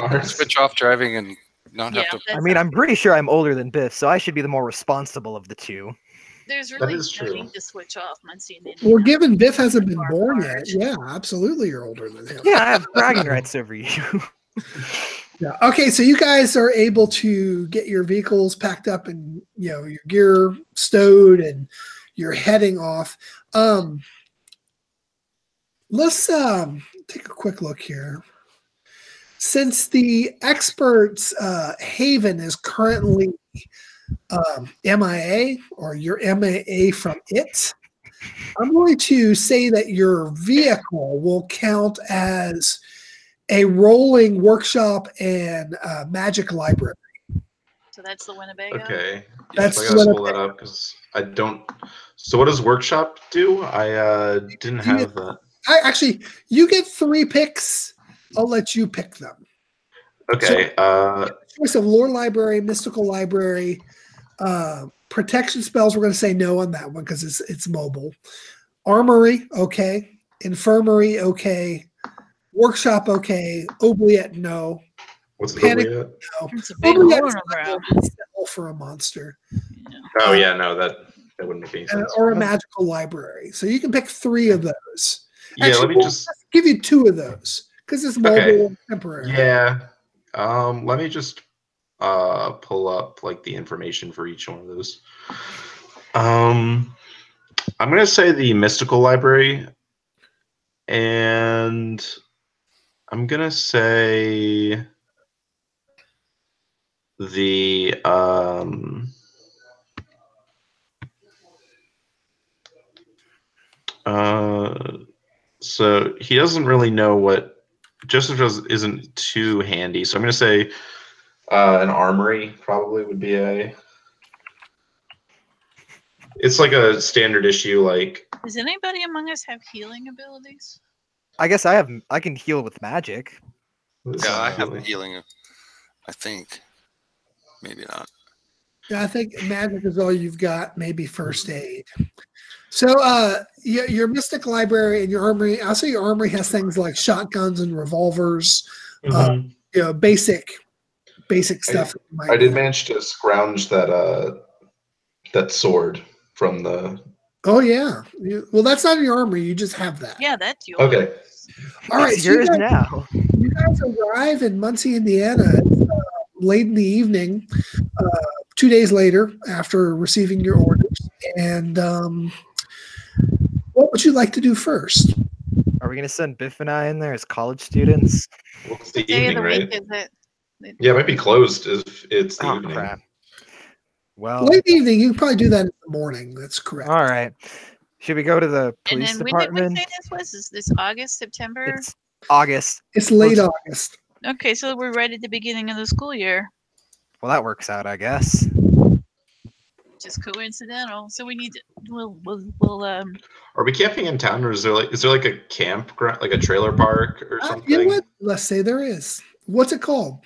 can switch off driving and not have to. I mean, I'm pretty sure I'm older than Biff, so I should be the more responsible of the two. There's really no need to switch off Muncie Indiana. Well, given Biff hasn't been born yet, yeah, absolutely, you're older than him. Yeah, I have bragging rights over you. Yeah. Okay, so you guys are able to get your vehicles packed up and your gear stowed, and you're heading off. Let's take a quick look here. Since the expert's haven is currently MIA, or you're MIA from it, I'm going to say that your vehicle will count as a rolling workshop and magic library. So that's the Winnebago. Okay. That's I gotta pull that up because I don't. So what does workshop do? I didn't have that. You get 3 picks. I'll let you pick them. Okay. Choice of lore library, mystical library, protection spells. We're going to say no on that one because it's mobile. Armory, okay. Infirmary, okay. Workshop, okay. Oubliette, no. What's Panic, Oubliette? no. It's a big Oubliette horn is around. not for a monster. Yeah. Oh yeah, no, that wouldn't make any sense. Or a magical library. So you can pick 3 of those. Yeah, Actually, let me just give you 2 of those because it's mobile and temporary. Yeah. Let me just pull up like the information for each one of those. I'm gonna say the mystical library, and I'm gonna say the so he doesn't really know what Joseph isn't too handy, so I'm gonna say an armory probably would be a. It's like a standard issue. Like, Does anybody among us have healing abilities? I guess I can heal with magic. Yeah, I have healing. I think. Maybe not. Yeah, I think magic is all you've got. Maybe first aid. So, your mystic library and your armory. I'll say your armory has things like shotguns and revolvers. Basic stuff. I did manage to scrounge that sword from the. Oh yeah. Well, that's not in your armory. You just have that. Yeah, that's yours. Okay. All right. It's yours now. You guys arrive in Muncie, Indiana, late in the evening. 2 days later, after receiving your orders, and what would you like to do first? Are we going to send Biff and I in there as college students? Well, it's the What day of evening, the right? week is it? Yeah, it might be closed if it's the Oh, evening. crap. Well, Late evening, you can probably do that in the morning. That's correct. all right. Should we go to the And police then when did department? we say this was? Is this August, September? It's August. It's late August. Okay, so we're right at the beginning of the school year. Well, that works out, I guess. Just coincidental. So we need to. We'll Are we camping in town, or is there like a campground, like a trailer park or something? You know what? Let's say there is. What's it called?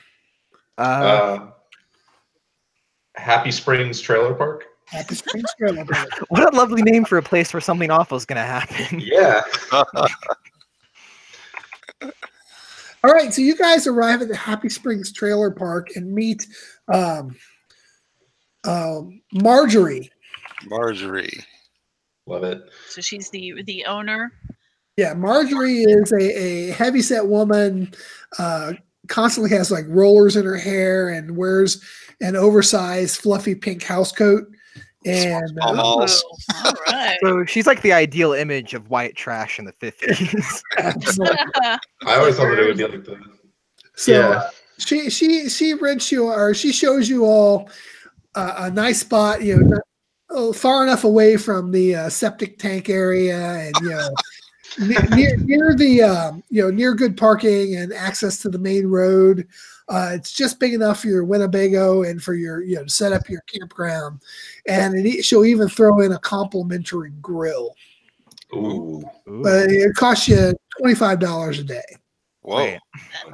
Happy Springs Trailer Park. Happy Springs Trailer Park. What a lovely name for a place where something awful is going to happen. Yeah. All right, so you guys arrive at the Happy Springs Trailer Park and meet Marjorie. Marjorie. Love it. So she's the owner. Yeah, Marjorie is a heavyset woman. Constantly has like rollers in her hair and wears an oversized fluffy pink housecoat. And All right. So she's like the ideal image of white trash in the 50s. I always thought that it would be like that. So Yeah. she rents you, or she shows you all a nice spot, not, far enough away from the septic tank area, and near the near good parking and access to the main road. It's just big enough for your Winnebago and for your to set up your campground, and she'll even throw in a complimentary grill. Ooh. But it costs you $25 a day. Whoa. Wait.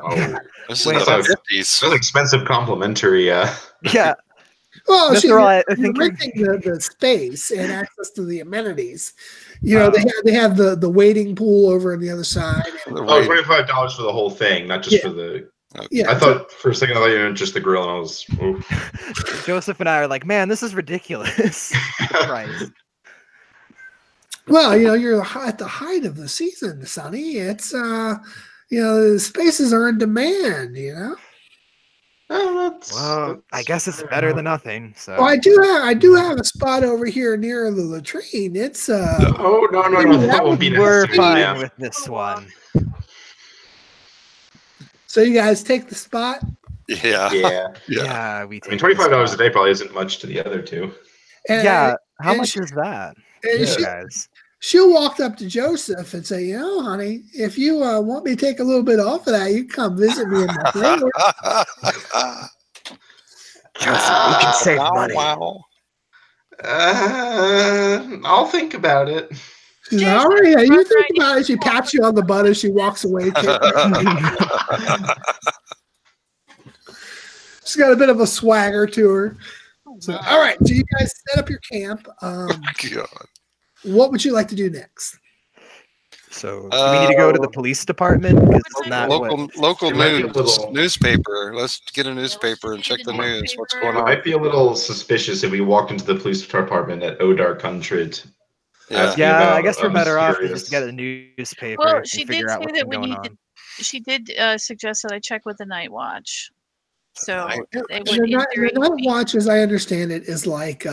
Oh. This Wait, is that's- the 50s. That's expensive complimentary. Yeah. Well, Mr. you're Wright, I think renting the space and access to the amenities. They have the wading pool over on the other side. The Oh, rate- $25 for the whole thing, not just Yeah. for the. Yeah, I thought for a second I thought you meant just the grill, and I was. Oof. Joseph and I are like, man, this is ridiculous. Right. well, you're at the height of the season, Sonny. It's the spaces are in demand. Oh, Well, I guess it's better than nothing. So Oh, I do have a spot over here near the latrine. It's Oh no! That won't be we're necessary. fine Yeah. with this one. so you guys take the spot. Yeah. Yeah. Yeah, we I take mean, $25 a this day probably isn't much to the other two. one. And, Yeah, how and much she- is that? and Yeah. she, Guys. she'll walk up to Joseph and say, honey, if you want me to take a little bit off of that, you can come visit me in my trailer. Joseph, you can save money. Wow. I'll think about it. She's like, all right, you think about it. She pats you on the butt as she walks away. She's got a bit of a swagger to her. So, all right, so you guys set up your camp. What would you like to do next? So do we need to go to the police department? It's not local newspaper. Let's get a newspaper and check the news. What's going It on? might be a little suspicious if we walked into the police department at Odark 100. Yeah, I guess we're better off to just get a newspaper and figure out what's going on. She did suggest that I check with the Night Watch. So the Night Watch, as I understand it, is like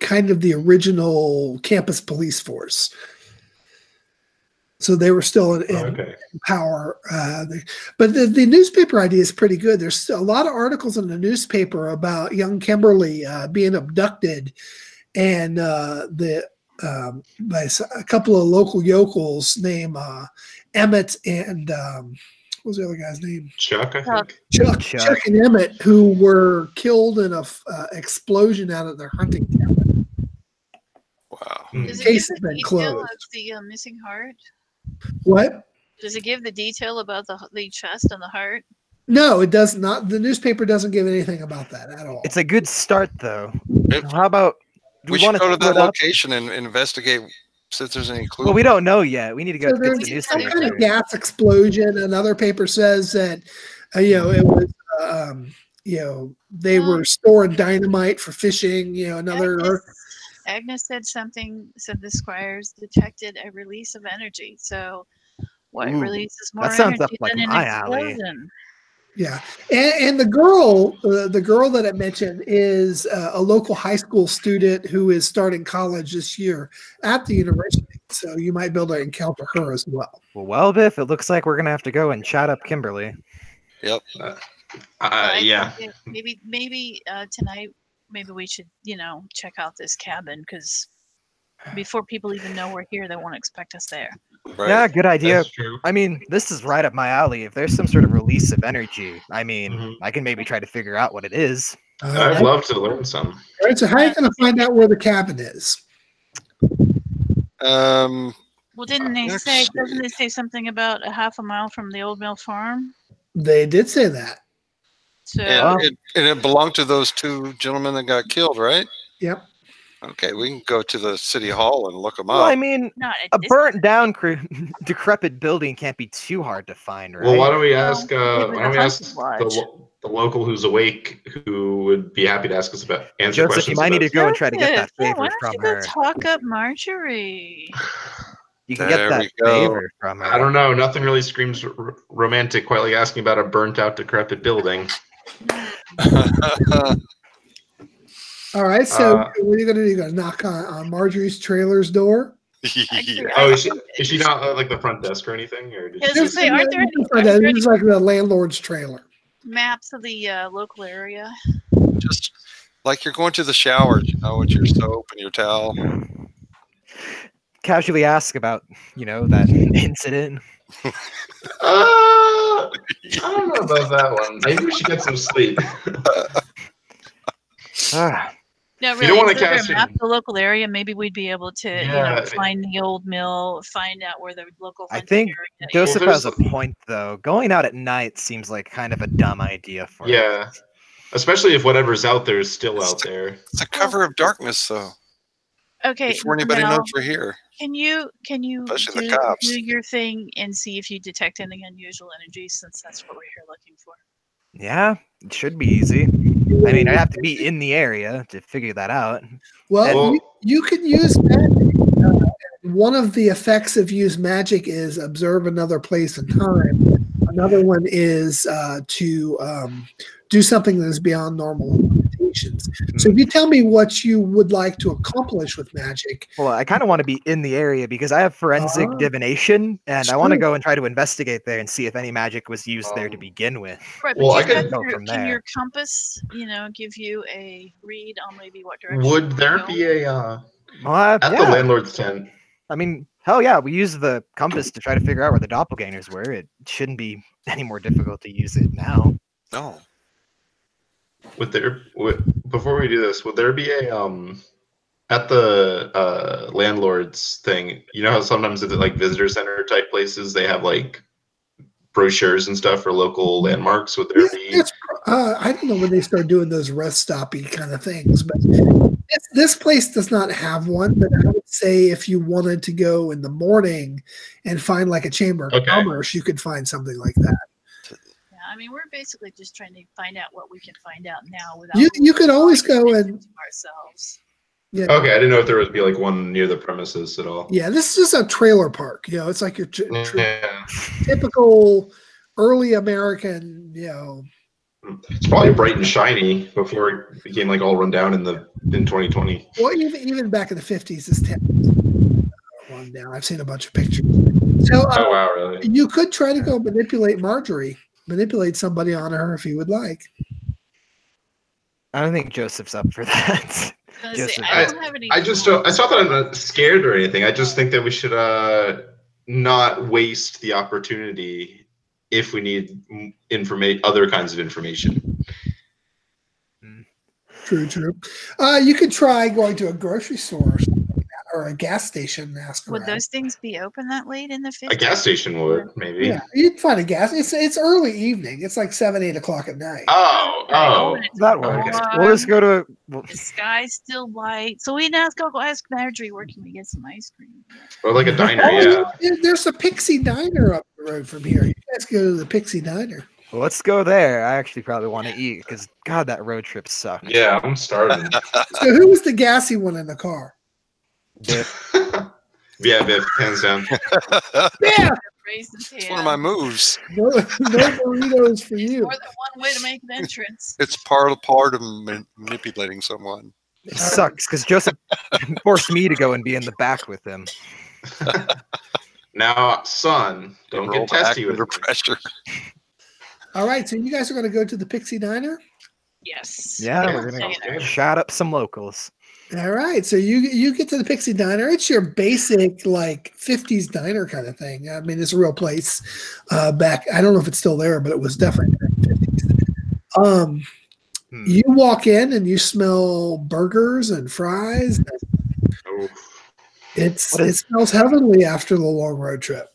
kind of the original campus police force. So they were still in power. But the newspaper idea is pretty good. There's a lot of articles in the newspaper about young Kimberly being abducted, and by a couple of local yokels named Emmett and what was the other guy's name? Chuck, I think. Chuck and Emmett, who were killed in a explosion out of their hunting cabin. Wow. Does it give the detail of the missing heart? What? Does it give the detail about the chest and the heart? No, it does not. The newspaper doesn't give anything about that at all. It's a good start, though. How about we should go to that location and investigate if there's any clues? Well, we don't know yet. We need to go to the newspaper. Some kind of gas explosion. Another paper says that it was they were storing dynamite for fishing. Agnes said the squires detected a release of energy. So what releases more energy than an explosion? Yeah, and the girl that I mentioned is a local high school student who is starting college this year at the university. So you might be able to encounter her as well. Well, Biff, it looks like we're gonna have to go and chat up Kimberly. Yep. Yeah. Maybe tonight. Maybe we should, check out this cabin because before people even know we're here, they won't expect us there. Right. Yeah, good idea. I mean, this is right up my alley. If there's some sort of release of energy, I mean, I can maybe try to figure out what it is. I'd love to learn some. All right, so how are you going to find out where the cabin is? Well, doesn't it say something about a half a mile from the old mill farm? They did say that. So, and it belonged to those two gentlemen that got killed, right? Yep. Okay, we can go to the city hall and look them up. Well, I mean, a burnt down, decrepit building can't be too hard to find, right? Well, why don't we ask? The local who's awake, who would be happy to ask us about answer questions. Joseph, you might need to go and try to get that favor why from don't you her. go talk up Marjorie. You can get that favor from her. I don't know. Nothing really screams romantic, quite like asking about a burnt out, decrepit building. All right, so what are you going to do? You're going to knock on Marjorie's trailer's door? Is she not like the front desk or anything? Or aren't there any? This is like the landlord's trailer. Maps of the local area. Just like you're going to the shower, with your soap and your towel. Casually ask about, that incident. I don't know about that one. Maybe we should get some sleep. No, really. You don't want to cast map the local area. Maybe we'd be able to, find the old mill, find out where the local. I think Joseph has a point, though. Going out at night seems like kind of a dumb idea for us. Especially if whatever's out there is still out there. It's a cover of darkness, though. Okay. Before anybody knows we're here. Can you Especially the cops. do your thing and see if you detect any unusual energy, since that's what we're here looking for? Yeah, it should be easy. I mean, I have to be in the area to figure that out. Well, you can use magic. One of the effects of use magic is observe another place and time. Another one is to do something that is beyond normal limitations. So if you tell me what you would like to accomplish with magic. Well, I kind of want to be in the area because I have forensic divination, and I want to go and try to investigate there and see if any magic was used there to begin with. Right, but can your compass, give you a read on maybe what direction? Would there be a at the landlord's tent? I mean, hell yeah, we used the compass to try to figure out where the doppelgangers were. It shouldn't be any more difficult to use it now. No. Before we do this, would there be a at the landlord's thing? You know how sometimes at like visitor center type places they have like brochures and stuff for local landmarks. Would there be? I don't know when they start doing those rest stoppy kind of things, but this place does not have one. But I would say if you wanted to go in the morning and find like a chamber of commerce, you could find something like that. Yeah, I mean, we're basically just trying to find out what we can find out now without. You could always go and ourselves. Yeah. Okay, I didn't know if there would be like one near the premises at all. Yeah, this is just a trailer park. You know, it's like your typical early American. You know, it's probably bright and shiny before it became like all run down in 2020. Well, even back in the 50s, this town was run down. I've seen a bunch of pictures. So, oh wow, really? You could try to go manipulate somebody on her if you would like. I don't think Joseph's up for that. I don't have any. It's not that I'm not scared or anything. I just think that we should not waste the opportunity if we need other kinds of information. True. You could try going to a grocery store or something like that, or a gas station and ask Would around. those things be open that late in the 50s? A gas station would, maybe. Yeah, you'd find a gas. It's early evening. It's like 7, 8 o'clock at night. Oh, that works. We'll just go to. The sky's still white, so we now go ask Marjorie where can we get some ice cream. Or like a diner, There's a Pixie Diner up the road from here. You guys go to the Pixie Diner. Well, let's go there. I actually probably want to eat because God, that road trip sucked. Yeah, I'm starving. So who was the gassy one in the car? Yeah, Biff, hands down. Yeah. It's one of my moves. No burritos for you. More than one way to make an entrance. It's part of manipulating someone. It sucks because Joseph forced me to go and be in the back with him. Now, son, don't get testy with under pressure. All right, so you guys are going to go to the Pixie Diner? Yes. Yeah, we're going to shout up some locals. All right, so you get to the Pixie Diner. It's your basic like 50s diner kind of thing. I mean, it's a real place. Back, I don't know if it's still there, but it was definitely in the 50s. You walk in and you smell burgers and fries. It smells heavenly after the long road trip.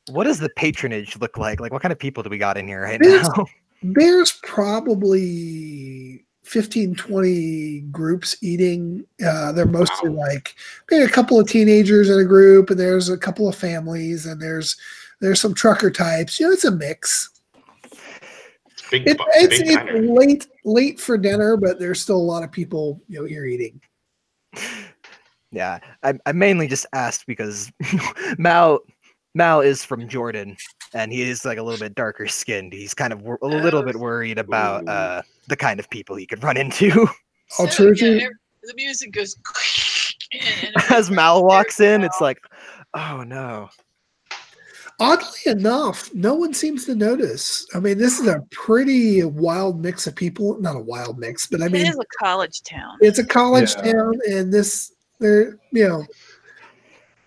What does the patronage look like? Like, what kind of people do we got in here right now? There's probably 15, 20 groups eating. They're mostly like maybe a couple of teenagers in a group, and there's a couple of families, and there's some trucker types. You know, it's a mix. It's late for dinner, but there's still a lot of people here eating. Yeah, I mainly just asked because Mal is from Jordan, and he is like a little bit darker skinned. He's kind of a little bit worried about the kind of people he could run into. The music goes. As Mal walks in, it's like, oh no. Oddly enough, no one seems to notice. I mean, this is a pretty wild mix of people. Not a wild mix, but I mean, it is a college town. It's a college town, and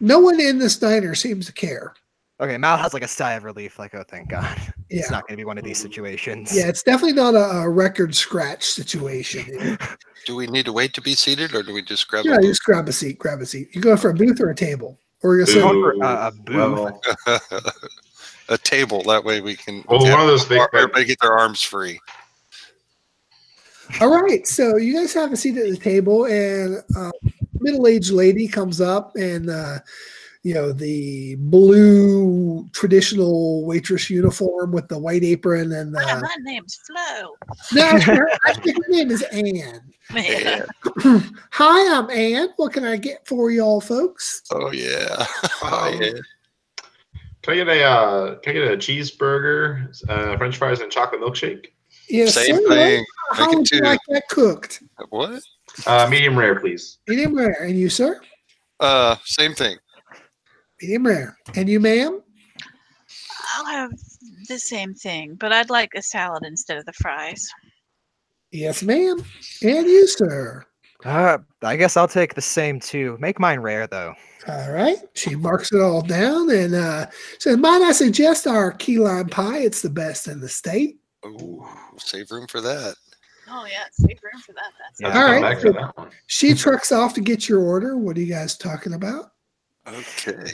no one in this diner seems to care. Okay, Mal has like a sigh of relief, like, oh, thank God. Yeah. It's not going to be one of these situations. Yeah, it's definitely not a record scratch situation. Do we need to wait to be seated, or do we just grab you just grab a seat. You go for a booth or a table? Or you're going a booth. A table, that way we can one of those big everybody get their arms free. All right, so you guys have a seat at the table, and a middle-aged lady comes up, and the blue traditional waitress uniform with the white apron and my name's Flo. No, I think her name is Anne. Man. Hi, I'm Anne. What can I get for y'all, folks? Oh yeah. Can I get a cheeseburger, French fries, and chocolate milkshake? Yes, same thing. How would you like that cooked? What? Medium rare, please. Medium rare. And you, sir? Same thing. Medium rare. And you, ma'am? I'll have the same thing, but I'd like a salad instead of the fries. Yes, ma'am. And you, sir? I guess I'll take the same too. Make mine rare though. All right. She marks it all down and says, might I suggest our key lime pie? It's the best in the state. Ooh, save room for that. Oh yeah, save room for that. That's Let's All come right. back to that one. She trucks off to get your order. What are you guys talking about? Okay.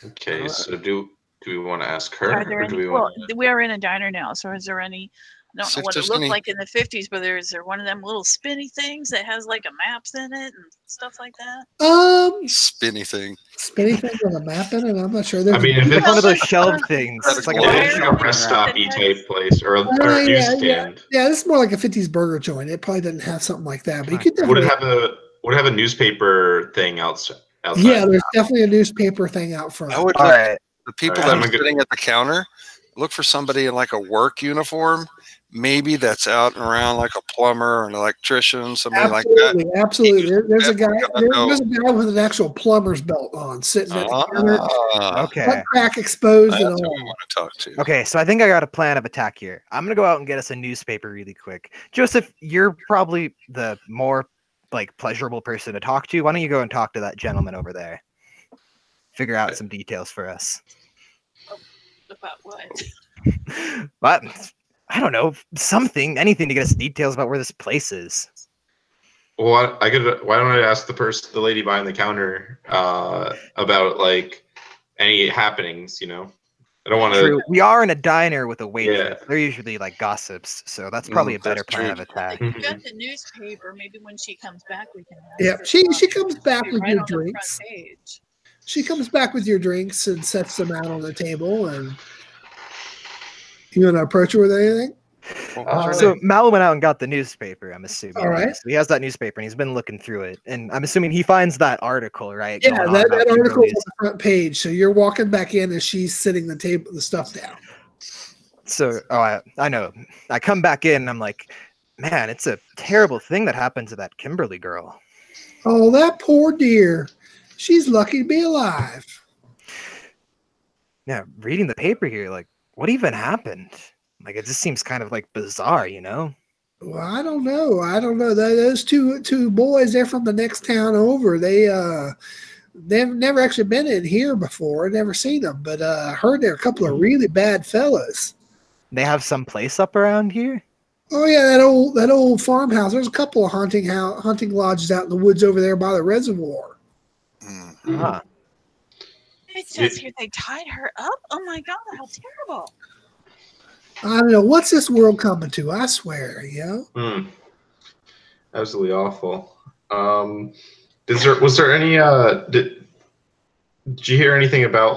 Okay, so do we want to ask her, Are there or do any? we Well, want? we are in a diner now, so is there any? I don't See know if what it there's looked any- like in the 50s, but is there one of them little spinny things that has like a maps in it and stuff like that? Spinny thing. Spinning thing with a map in it. I'm not sure. I mean, if Like it's one of those Like, shelf things. That's It's like cool. a if little it's like shelf a thing rest around. stop-y type place or a yeah, newsstand, yeah, this is more like a 50s burger joint. It probably doesn't have something like that, but you could would definitely. it have a newspaper thing outside? Yeah, there's definitely a newspaper thing out front. I would All look right. the people Alright, that I'm are gonna sitting at the counter. Look for somebody in like a work uniform, maybe that's out and around, like a plumber or an electrician, somebody like that. Absolutely, absolutely. There's a guy. Definitely gonna There's a guy with an actual plumber's belt on, sitting at the counter, Okay. butt crack exposed That's and who we all. want to talk to. Okay, so I think I got a plan of attack here. I'm gonna go out and get us a newspaper really quick. Joseph, you're probably the more like pleasurable person to talk to. Why don't you go and talk to that gentleman over there? Figure out some details for us. About what? But I don't know, anything to get us details about where this place is. Well, I could. Why don't I ask the lady behind the counter, about like any happenings? You know, I don't want True, to. we are in a diner with a waitress. Yeah. They're usually like gossips, so that's probably a better that's plan true. of attack. We've got the newspaper. Maybe when she comes back, we can. ask Yeah, her she about it. comes back Be with right your on the front drinks. page. She comes back with your drinks and sets them out on the table. And you want to approach her with anything? So Mal went out and got the newspaper, I'm assuming. All right. So he has that newspaper and he's been looking through it. And I'm assuming he finds that article, right? Yeah, going on that about article's on Kimberly's. the front page. So you're walking back in as she's sitting the stuff down. So, I know. I come back in and I'm like, man, it's a terrible thing that happened to that Kimberly girl. Oh, that poor dear. She's lucky to be alive. Yeah, reading the paper here, like, what even happened? Like, it just seems kind of like bizarre, you know? Well, I don't know. Those two boys, they're from the next town over. They've never actually been in here before. Never seen them, but I heard they're a couple of really bad fellas. They have some place up around here? Oh yeah, that old farmhouse. There's a couple of hunting lodges out in the woods over there by the reservoir. Huh. It says here they tied her up. Oh my god, how terrible! I don't know what's this world coming to. I swear, Absolutely awful. Was there any? Did you hear anything about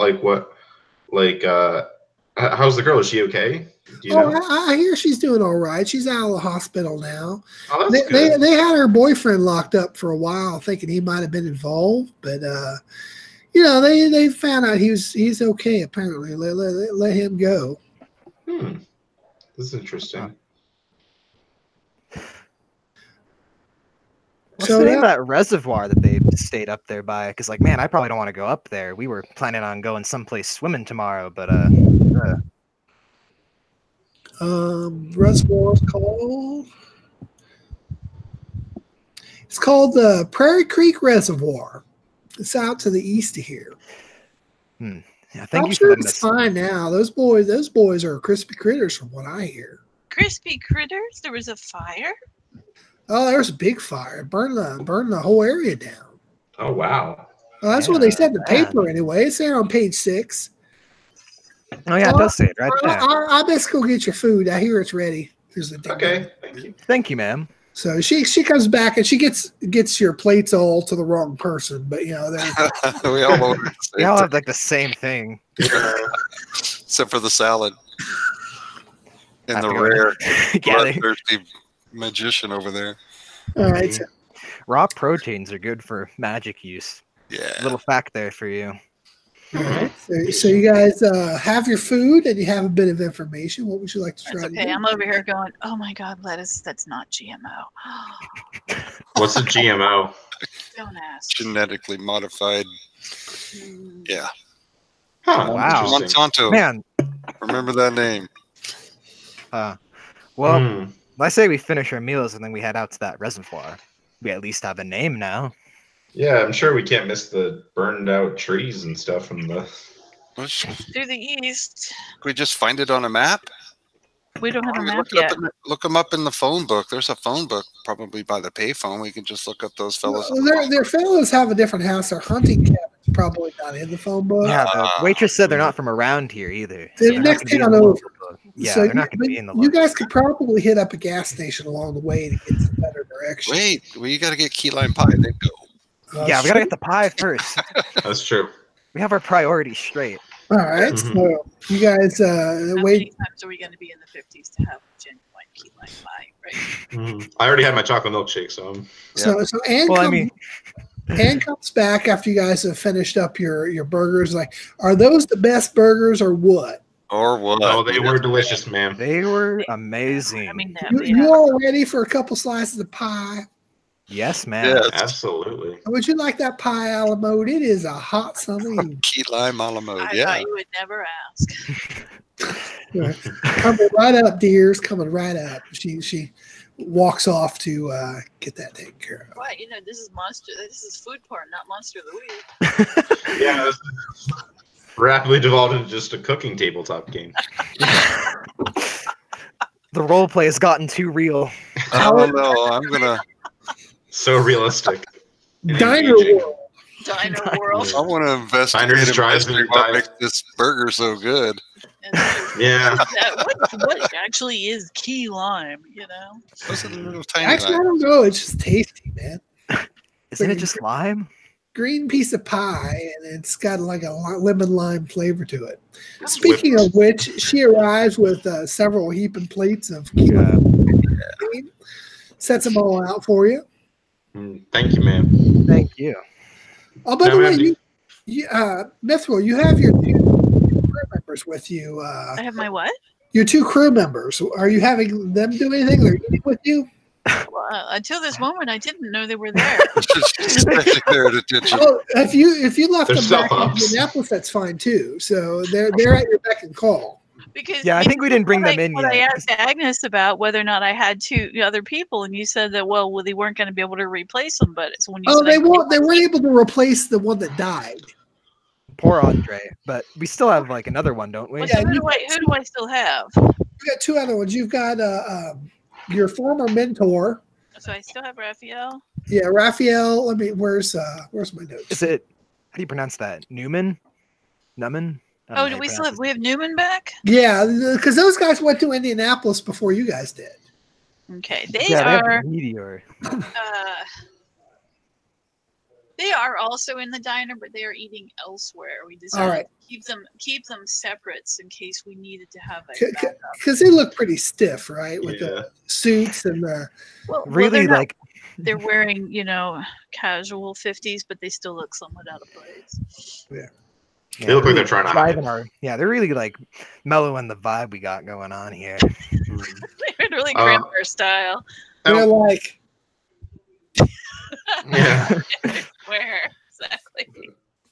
how's the girl? Is she okay? Do you know? I hear she's doing all right. She's out of the hospital now. Oh, that's good. They had her boyfriend locked up for a while, thinking he might have been involved, but they found out he's okay. Apparently, let him go. This is interesting. What's the name of that reservoir that they stayed up there by? Because, like, man, I probably don't want to go up there. We were planning on going someplace swimming tomorrow, but Reservoir it's called the Prairie Creek Reservoir. It's out to the east of here. Yeah, thank I'm you sure for letting it's us. fine now. Those boys are crispy critters from what I hear. Crispy critters. There was a fire. Oh, there's a big fire. Burn the whole area down. Oh wow. Well, that's what they said in the paper anyway. It's there on page 6. Oh yeah, it does say it right there. I best go get your food. I hear it's ready. Here's the thing. Okay. Thank you. Thank you, ma'am. So she comes back and she gets your plates all to the wrong person, but we all ordered the We same all thing, have like the same thing. except for the salad and the I feel rare Yeah, they- bloodthirsty magician over there. all right. So, raw proteins are good for magic use. Yeah. Little fact there for you. all right. So you guys have your food and you have a bit of information. What would you like to try? That's to okay. do? I'm over here going, oh my god, lettuce. That's not GMO. What's a GMO? Don't ask. Genetically modified. Yeah. Huh, Wow. interesting. Monsanto. Man, Remember that name. well, I say we finish our meals and then we head out to that reservoir. we at least have a name now. Yeah, I'm sure we can't miss the burned out trees and stuff from the. To the east. Can we just find it on a map? We don't have a map Look it up yet. look them up in the phone book. There's a phone book probably by the payphone. We can just look up those fellows. Well, their fellows have a different house. Their hunting cabin's probably not in the phone book. Yeah, the waitress said they're not from around here either. They're they're next not gonna be town in the over. local book. Yeah, So they're not going to be in the you local guys could probably hit up a gas station along the way to get some better direction. Wait, we got to get key lime pie. Then go. Yeah, we got to get the pie first. That's true. We have our priorities straight. All right, so you guys How many wait. times are we going to be in the 50s to have genuine key lime pie? Right. I already had my chocolate milkshake, so. So Anne, Well, I comes, mean, Anne comes back after you guys have finished up your burgers. Like, are those the best burgers or what? Or what? Oh, they were delicious, man. they were amazing. I mean, You all ready for a couple slices of pie? Yes, man. Yes. Absolutely. Would you like that pie a la mode? It is a hot summer evening. Key lime a la mode. I Yeah. thought you would never ask. Coming right up, dears. Coming right up. She walks off to get that taken care of. What? You know, this is monster. This is food porn, not monster of the week. Yeah, this rapidly devolved into just a cooking tabletop game. The role play has gotten too real. Oh no, I'm gonna. So realistic. and Diner engaging. World. Diner World. I want to investigate Diners, and drive-ins, mystery what dive- makes this burger so good. And so Yeah. what actually is key lime, you know? Those are the little tiny Actually, I limes. don't know. It's just tasty, man. Isn't it just lime? Green piece of pie, and it's got like a lemon lime flavor to it. Speaking of which, she arrives with several heaping plates of key lime. Sets them all out for you. Thank you, man. Thank you. Oh, by Now, the way, Andy. Mithril, you have your two crew members with you. I have my what? Your two crew members. Are you having them do anything? They're eating with you? Well, until this moment, I didn't know they were there. She's standing there at attention. Oh, if you left They're them back in self-ops. Indianapolis, that's fine too. So they're at your beck and call. Because Yeah, I think we didn't bring them in What I yet. asked Agnes about whether or not I had two other people, and you said that well they weren't going to be able to replace them. But it's when you Oh, said they weren't able to replace the one that died. Poor Andre. But we still have like another one, don't we? Well, Yeah, so who do I still have? You got two other ones. You've got your former mentor. So I still have Raphael. Yeah, Raphael. Let me. Where's my notes? Is it? How do you pronounce that? Newman? Numan? I don't know Oh, how do you we still pronounce have? We have Newman back. Yeah, because those guys went to Indianapolis before you guys did. Okay, it. they Yeah, they are. have the Meteor. They are also in the diner, but they are eating elsewhere. We decided All right. to keep them separate in case we needed to have a backup. Because they look pretty stiff, right? With Yeah. the suits and the. Well, Really, they're not- like, they're wearing, casual 50s, but they still look somewhat out of place. They look like they're trying to hide. driving our. Yeah, they're really like mellowing the vibe we got going on here. They're really cramp our style. They're like. Yeah. Where exactly?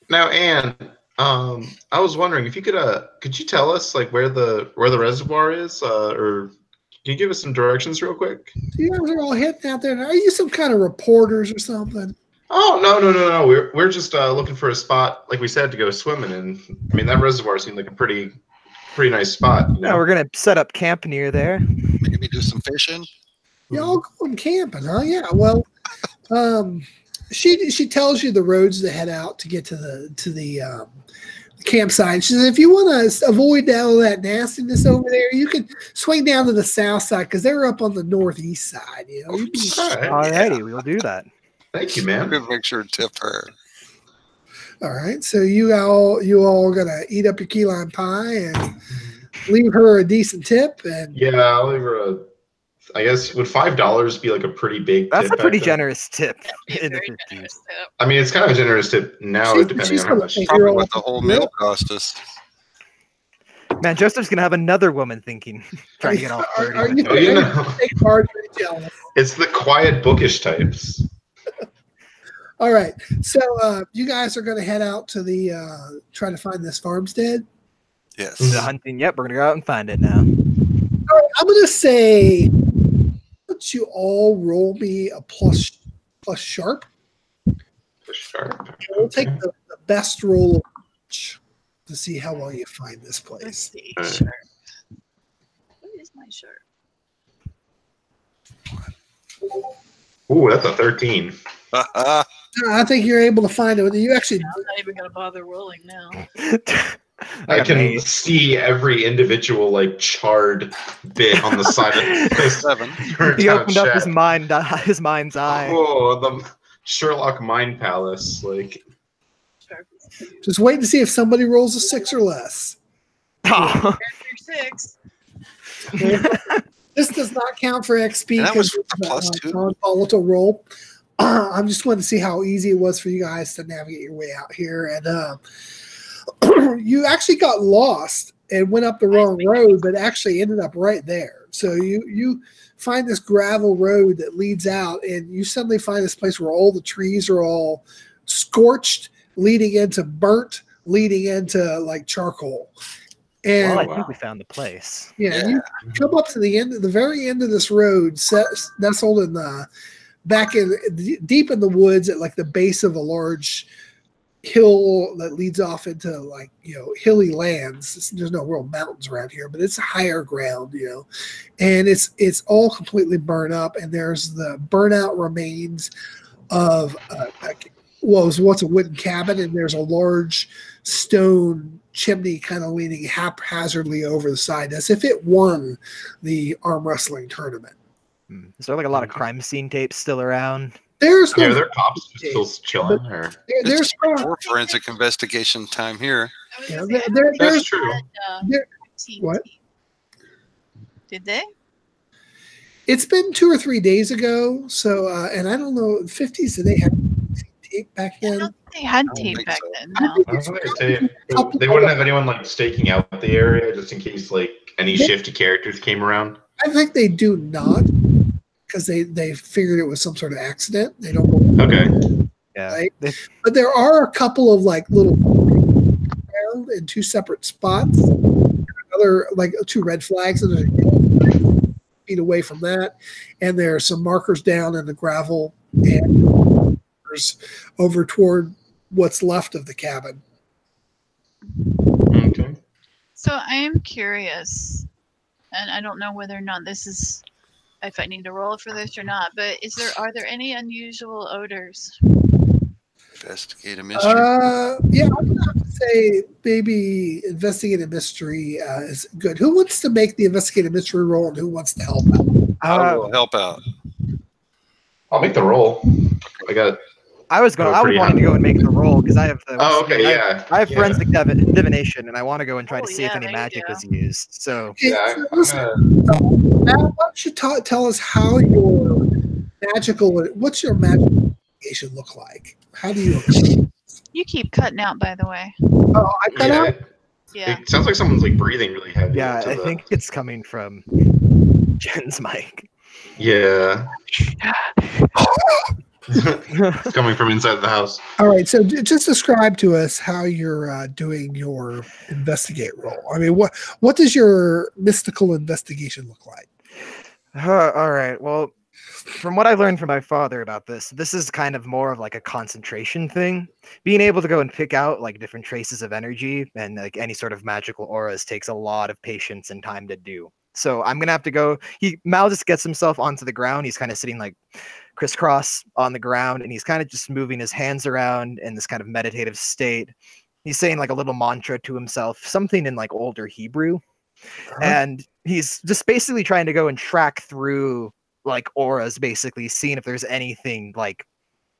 Now, Anne, I was wondering if you could you tell us like where the reservoir is, or can you give us some directions real quick? You guys are all hitting out there. Are you some kind of reporters or something? Oh no! We're just looking for a spot, like we said, to go swimming in. I mean, that reservoir seemed like a pretty nice spot. You know? Yeah, we're gonna set up camp near there. Maybe do some fishing. Y'all going camping, huh? Yeah. Well, she tells you the roads to head out to get to the campsite. She says if you want to avoid all that nastiness over there, you can swing down to the south side because they're up on the northeast side. You know. All right. Alrighty, we will do that. Thank you, I'm man. gonna make sure to tip her. All right. So you all gonna eat up your key lime pie and leave her a decent tip and. Yeah, I'll leave her I guess would $5 be like a pretty big? That's tip a pretty back then? generous tip Be a in the very 50s. generous tip. I mean, it's kind of a generous tip now, She's depending on how gonna much. take Probably your what the whole meal cost us. Man, Joseph's gonna have another woman thinking, trying to get all flirty. Are with you her. Oh, you know. take Marjorie jealous? It's the quiet, bookish types. All right. So you guys are going to head out to the try to find this farmstead. Yes. The hunting. Yep, we're gonna go out and find it now. All right, I'm going to say, let's you all roll me a plus plus sharp. Sharp. We'll take the best roll of each to see how well you find this Let's place. see. Alright. Sharp. What is my sharp? Ooh, that's a 13. I think you're able to find it. You actually, I'm not even gonna bother rolling now. I got can an 8. see every individual like charred bit on the side of this 7. He opened up his mind's eye. Oh, the Sherlock Mind Palace. Like, Sharp is 2. just wait to see if somebody rolls a 6 or less. Oh. Character 6. This does not count for XP And that was because it's +2. a non-volatile roll. I'm just wanting to see how easy it was for you guys to navigate your way out here. And you actually got lost and went up the wrong road, but actually ended up right there. So you find this gravel road that leads out, and you suddenly find this place where all the trees are all scorched, leading into burnt, leading into like charcoal. And Well, I think we found the place. yeah, you come up to the very end of this road, nestled in the deep in the woods at like the base of a large hill that leads off into like, hilly lands. There's no real mountains around here, but it's higher ground, and it's all completely burned up, and there's the burnout remains of what's a wooden cabin, and there's a large stone chimney kind of leaning haphazardly over the side as if it won the arm wrestling tournament. Is there like a lot of crime scene tapes still around? There's yeah, no their cops still chilling, or there's For forensic investigation time here. I was Yeah, gonna say, there- I there's- that's true. there- TNT. what? Did they? It's been 2 or 3 days ago, so and I don't know, 50s, did they have tape back I then? don't think they had don't tape think back so. then. I No. think I it's don't think probably they wouldn't have anyone like staking out the area just in case like any shifty characters came around. I think they do not, because they figured it was some sort of accident. They don't believe Okay. Yeah. Right. But there are a couple of like little around in 2 separate spots. Another like 2 red flags, and there's a yellow flag feet away from that, and there are some markers down in the gravel and markers over toward what's left of the cabin. Okay. So I am curious, and I don't know whether or not this is, if I need to roll for this or not. But are there any unusual odors? Investigate a mystery. Yeah, I'm gonna have to say maybe investigative mystery is good. Who wants to make the investigative mystery roll, and who wants to help out? I will help out. I'll make the roll. I was pretty wanting to go and make the roll because I have the. Oh, okay, yeah. I have yeah. forensic divination, and I want to go and try Oh, to see yeah, if any there you magic go. was used. So Yeah, So I'm listen, gonna, Matt, why don't you tell us how your what's your magical investigation look like? How do you? You keep cutting out, by the way. Oh, I cut yeah, out. Yeah. it sounds like someone's like breathing really heavy. yeah, into I the- think it's coming from Jen's mic. Yeah. It's coming from inside the house. All right, so just describe to us how you're doing your investigate roll. I mean, what does your mystical investigation look like? All right. Well, from what I learned from my father about this is kind of more of like a concentration thing. Being able to go and pick out like different traces of energy and like any sort of magical auras takes a lot of patience and time to do. So I'm gonna have to go. Mal just gets himself onto the ground. He's kind of sitting like crisscross on the ground, and he's kind of just moving his hands around in this kind of meditative state. He's saying like a little mantra to himself, something in like older Hebrew. And he's just basically trying to go and track through like auras, basically seeing if there's anything like,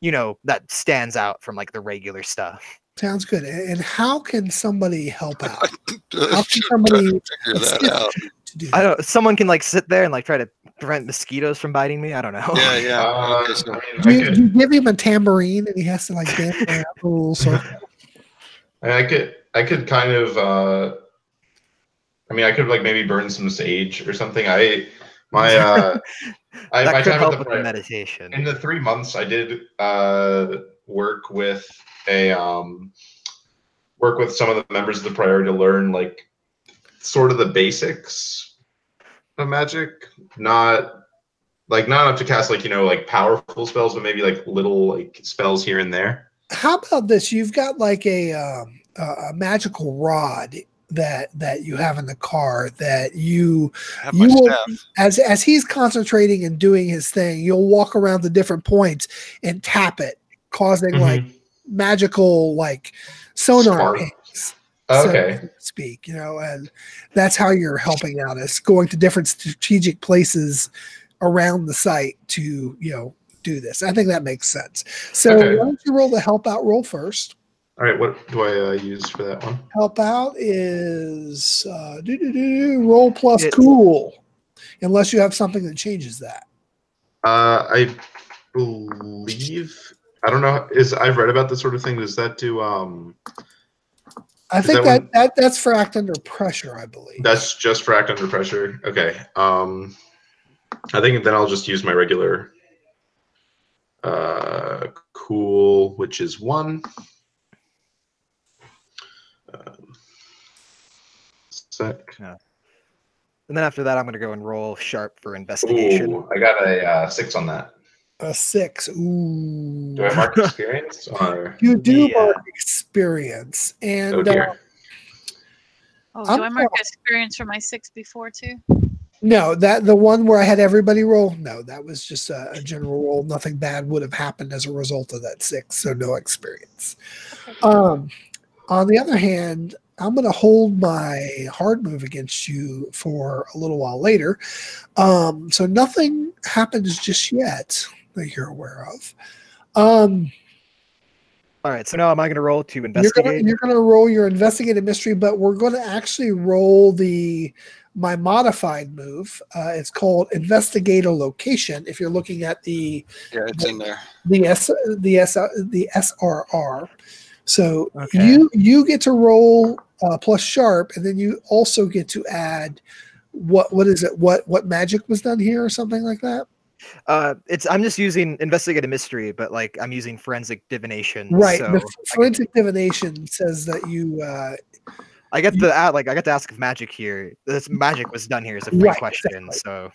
that stands out from like the regular stuff. Sounds good. And how can somebody help out? How can Figure somebody that out. to do I that? don't. Someone can like sit there and like try to prevent mosquitoes from biting me. I don't know. Yeah, yeah. Okay, so Do you give him a tambourine and he has to like dance around a little circle? I could kind of I could like maybe burn some sage or something. My that my could time help at with the the meditation. in the 3 months I did work with some of the members of the Priory to learn like sort of the basics of magic, not Like not enough to cast like like powerful spells, but maybe like little like spells here and there. How about this? You've got like a magical rod that you have in the car that you will, as he's concentrating and doing his thing, you'll walk around the different points and tap it, causing like magical like sonar pings, okay, so to speak. And that's how you're helping out, is going to different strategic places around the site to do this. I think that makes sense. So why don't you roll the help out roll first? All right, what do I use for that one? Help out is roll plus cool, unless you have something that changes that. I believe, I don't know. I've read about this sort of thing. Does that do? I think that's for act under pressure. I believe that's just for act under pressure. Okay. I think then I'll just use my regular cool, which is 1. Sec. Yeah. And then after that, I'm going to go and roll sharp for investigation. Ooh, I got a 6 on that. A 6. Ooh. Do I mark experience? Or? You do mark experience. And oh dear. Do I mark experience for my 6 before too? No, the one where I had everybody roll. No, that was just a general roll. Nothing bad would have happened as a result of that 6, so no experience. On the other hand, I'm going to hold my hard move against you for a little while later. So nothing happens just yet that you're aware of. All right, so now am I going to roll to investigate? You're going to roll your investigative mystery, but we're going to actually roll my modified move. It's called investigate a location. If you're looking at it's in there. The SRR. So you get to roll plus sharp, and then you also get to add what is it? What magic was done here, or something like that? I'm just using investigative mystery, but like I'm using forensic divination. Right. So the forensic divination says that you. I get to ask if magic here. This magic was done here is a free question. Exactly. So,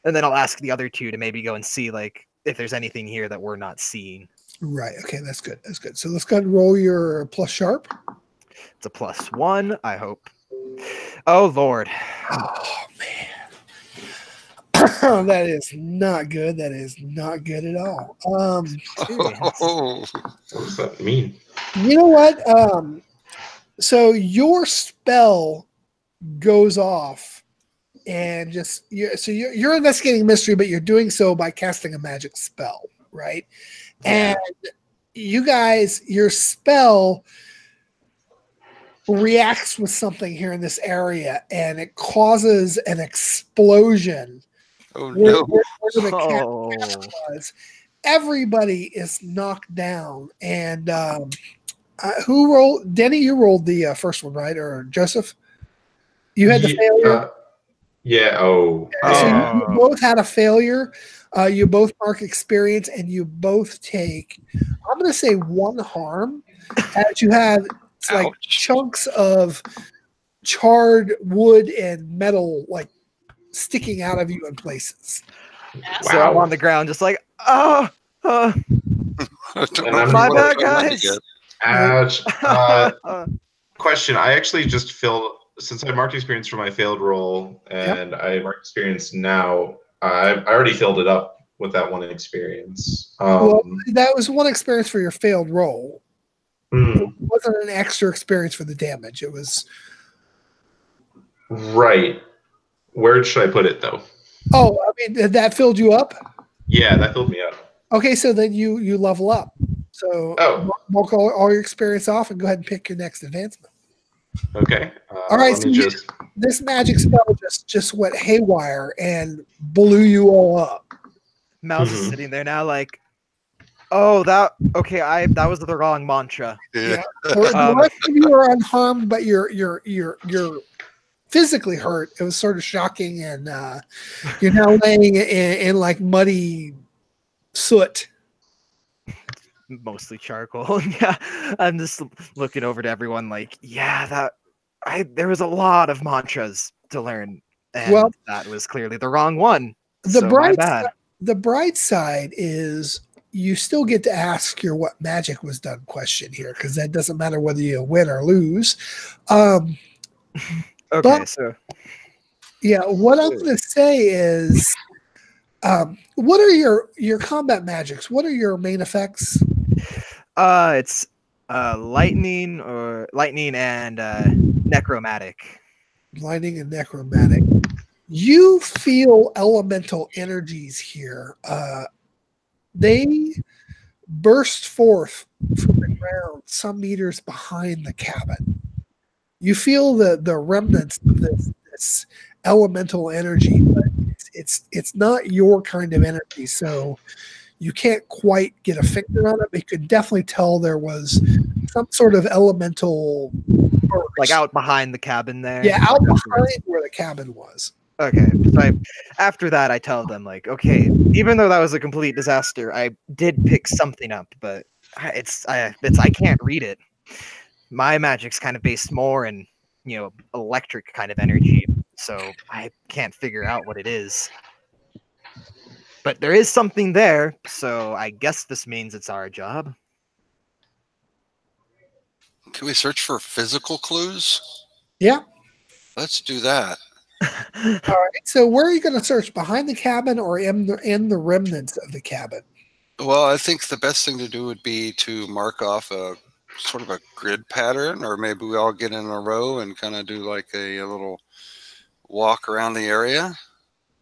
and then I'll ask the other 2 to maybe go and see like if there's anything here that we're not seeing. Right. Okay. That's good. That's good. So let's go ahead and roll your plus sharp. It's a +1, I hope. Oh, Lord. Oh, man. That is not good. That is not good at all. What does that mean? You know what? So your spell goes off, and you're investigating mystery, but you're doing so by casting a magic spell, right? And you guys, your spell reacts with something here in this area, and it causes an explosion. Oh no! Where the cat was. Everybody is knocked down, and who rolled? Denny, you rolled the first one, right? Or Joseph? You had the failure. Yeah. Oh. So you both had a failure. You both mark experience, and you both take, I'm going to say, 1 harm, as you have like chunks of charred wood and metal like sticking out of you in places. So I'm on the ground just like, my bad, guys. Ouch. Question. I actually just since I marked experience for my failed roll, and I marked experience now, I already filled it up with that 1 experience. Well, that was 1 experience for your failed roll. It wasn't an extra experience for the damage. It was right. Where should I put it though? Oh, I mean, that filled you up? Yeah, that filled me up. Okay, so then you level up. So mark all your experience off and go ahead and pick your next advancement. Okay. All right, so this magic spell just went haywire and blew you all up. Mouse is sitting there now like, oh, that was the wrong mantra. Yeah. The rest of you are unharmed, but you're physically hurt. It was sort of shocking, and you're now laying in like muddy soot. Mostly charcoal. Yeah, I'm just looking over to everyone like, there was a lot of mantras to learn, and that was clearly the wrong one. The So my bright bad. the bright side is you still get to ask your what magic was done question here, because that doesn't matter whether you win or lose. Okay, But so yeah, what I'm going to say is, what are your combat magics? What are your main effects? it's lightning and necromantic. Lightning and necromantic. You feel elemental energies here. They burst forth from the ground some meters behind the cabin. You feel the remnants of this elemental energy, but it's not your kind of energy, so you can't quite get a finger on it. But you could definitely tell there was some sort of elemental burst. Like out behind the cabin there. Yeah, out Like, behind where the cabin was. Okay. So after that, I tell them like, okay, even though that was a complete disaster, I did pick something up, but I can't read it. My magic's kind of based more in electric kind of energy, so I can't figure out what it is. But there is something there, so I guess this means it's our job. Can we search for physical clues? Yeah. Let's do that. All right. So where are you going to search? Behind the cabin or in the remnants of the cabin? Well, I think the best thing to do would be to mark off a sort of a grid pattern, or maybe we all get in a row and kind of do like a little walk around the area.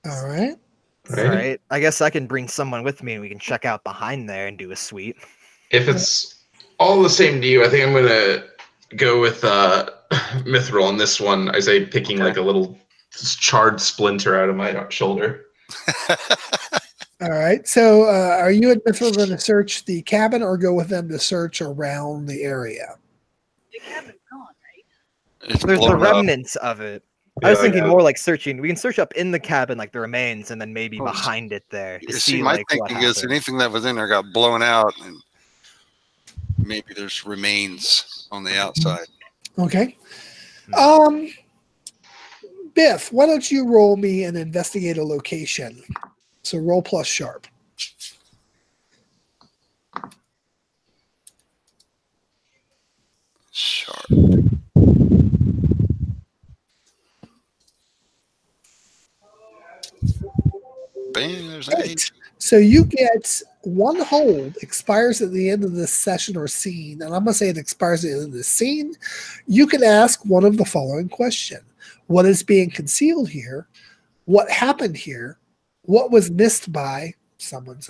All right. All right. I guess I can bring someone with me and we can check out behind there and do a sweep. If it's all the same to you, I think I'm going to go with Mithril on this one. I say picking like a little charred splinter out of my shoulder. All right. So are you and Mithril going to search the cabin or go with them to search around the area? The cabin's gone, right? It's There's the blown up. remnants of it. I was thinking more like searching. We can search up in the cabin, like the remains, and then maybe behind it there to see my like what thinking is happened. anything that was in there got blown out, and maybe there's remains on the outside. Okay. Biff, why don't you roll me and investigate a location? So roll plus sharp. Sharp. Bang, there's an 8. So you get one hold, expires at the end of this session or scene, and I'm going to say it expires at the end of the scene. You can ask one of the following question. What is being concealed here? What happened here? What was missed by someone?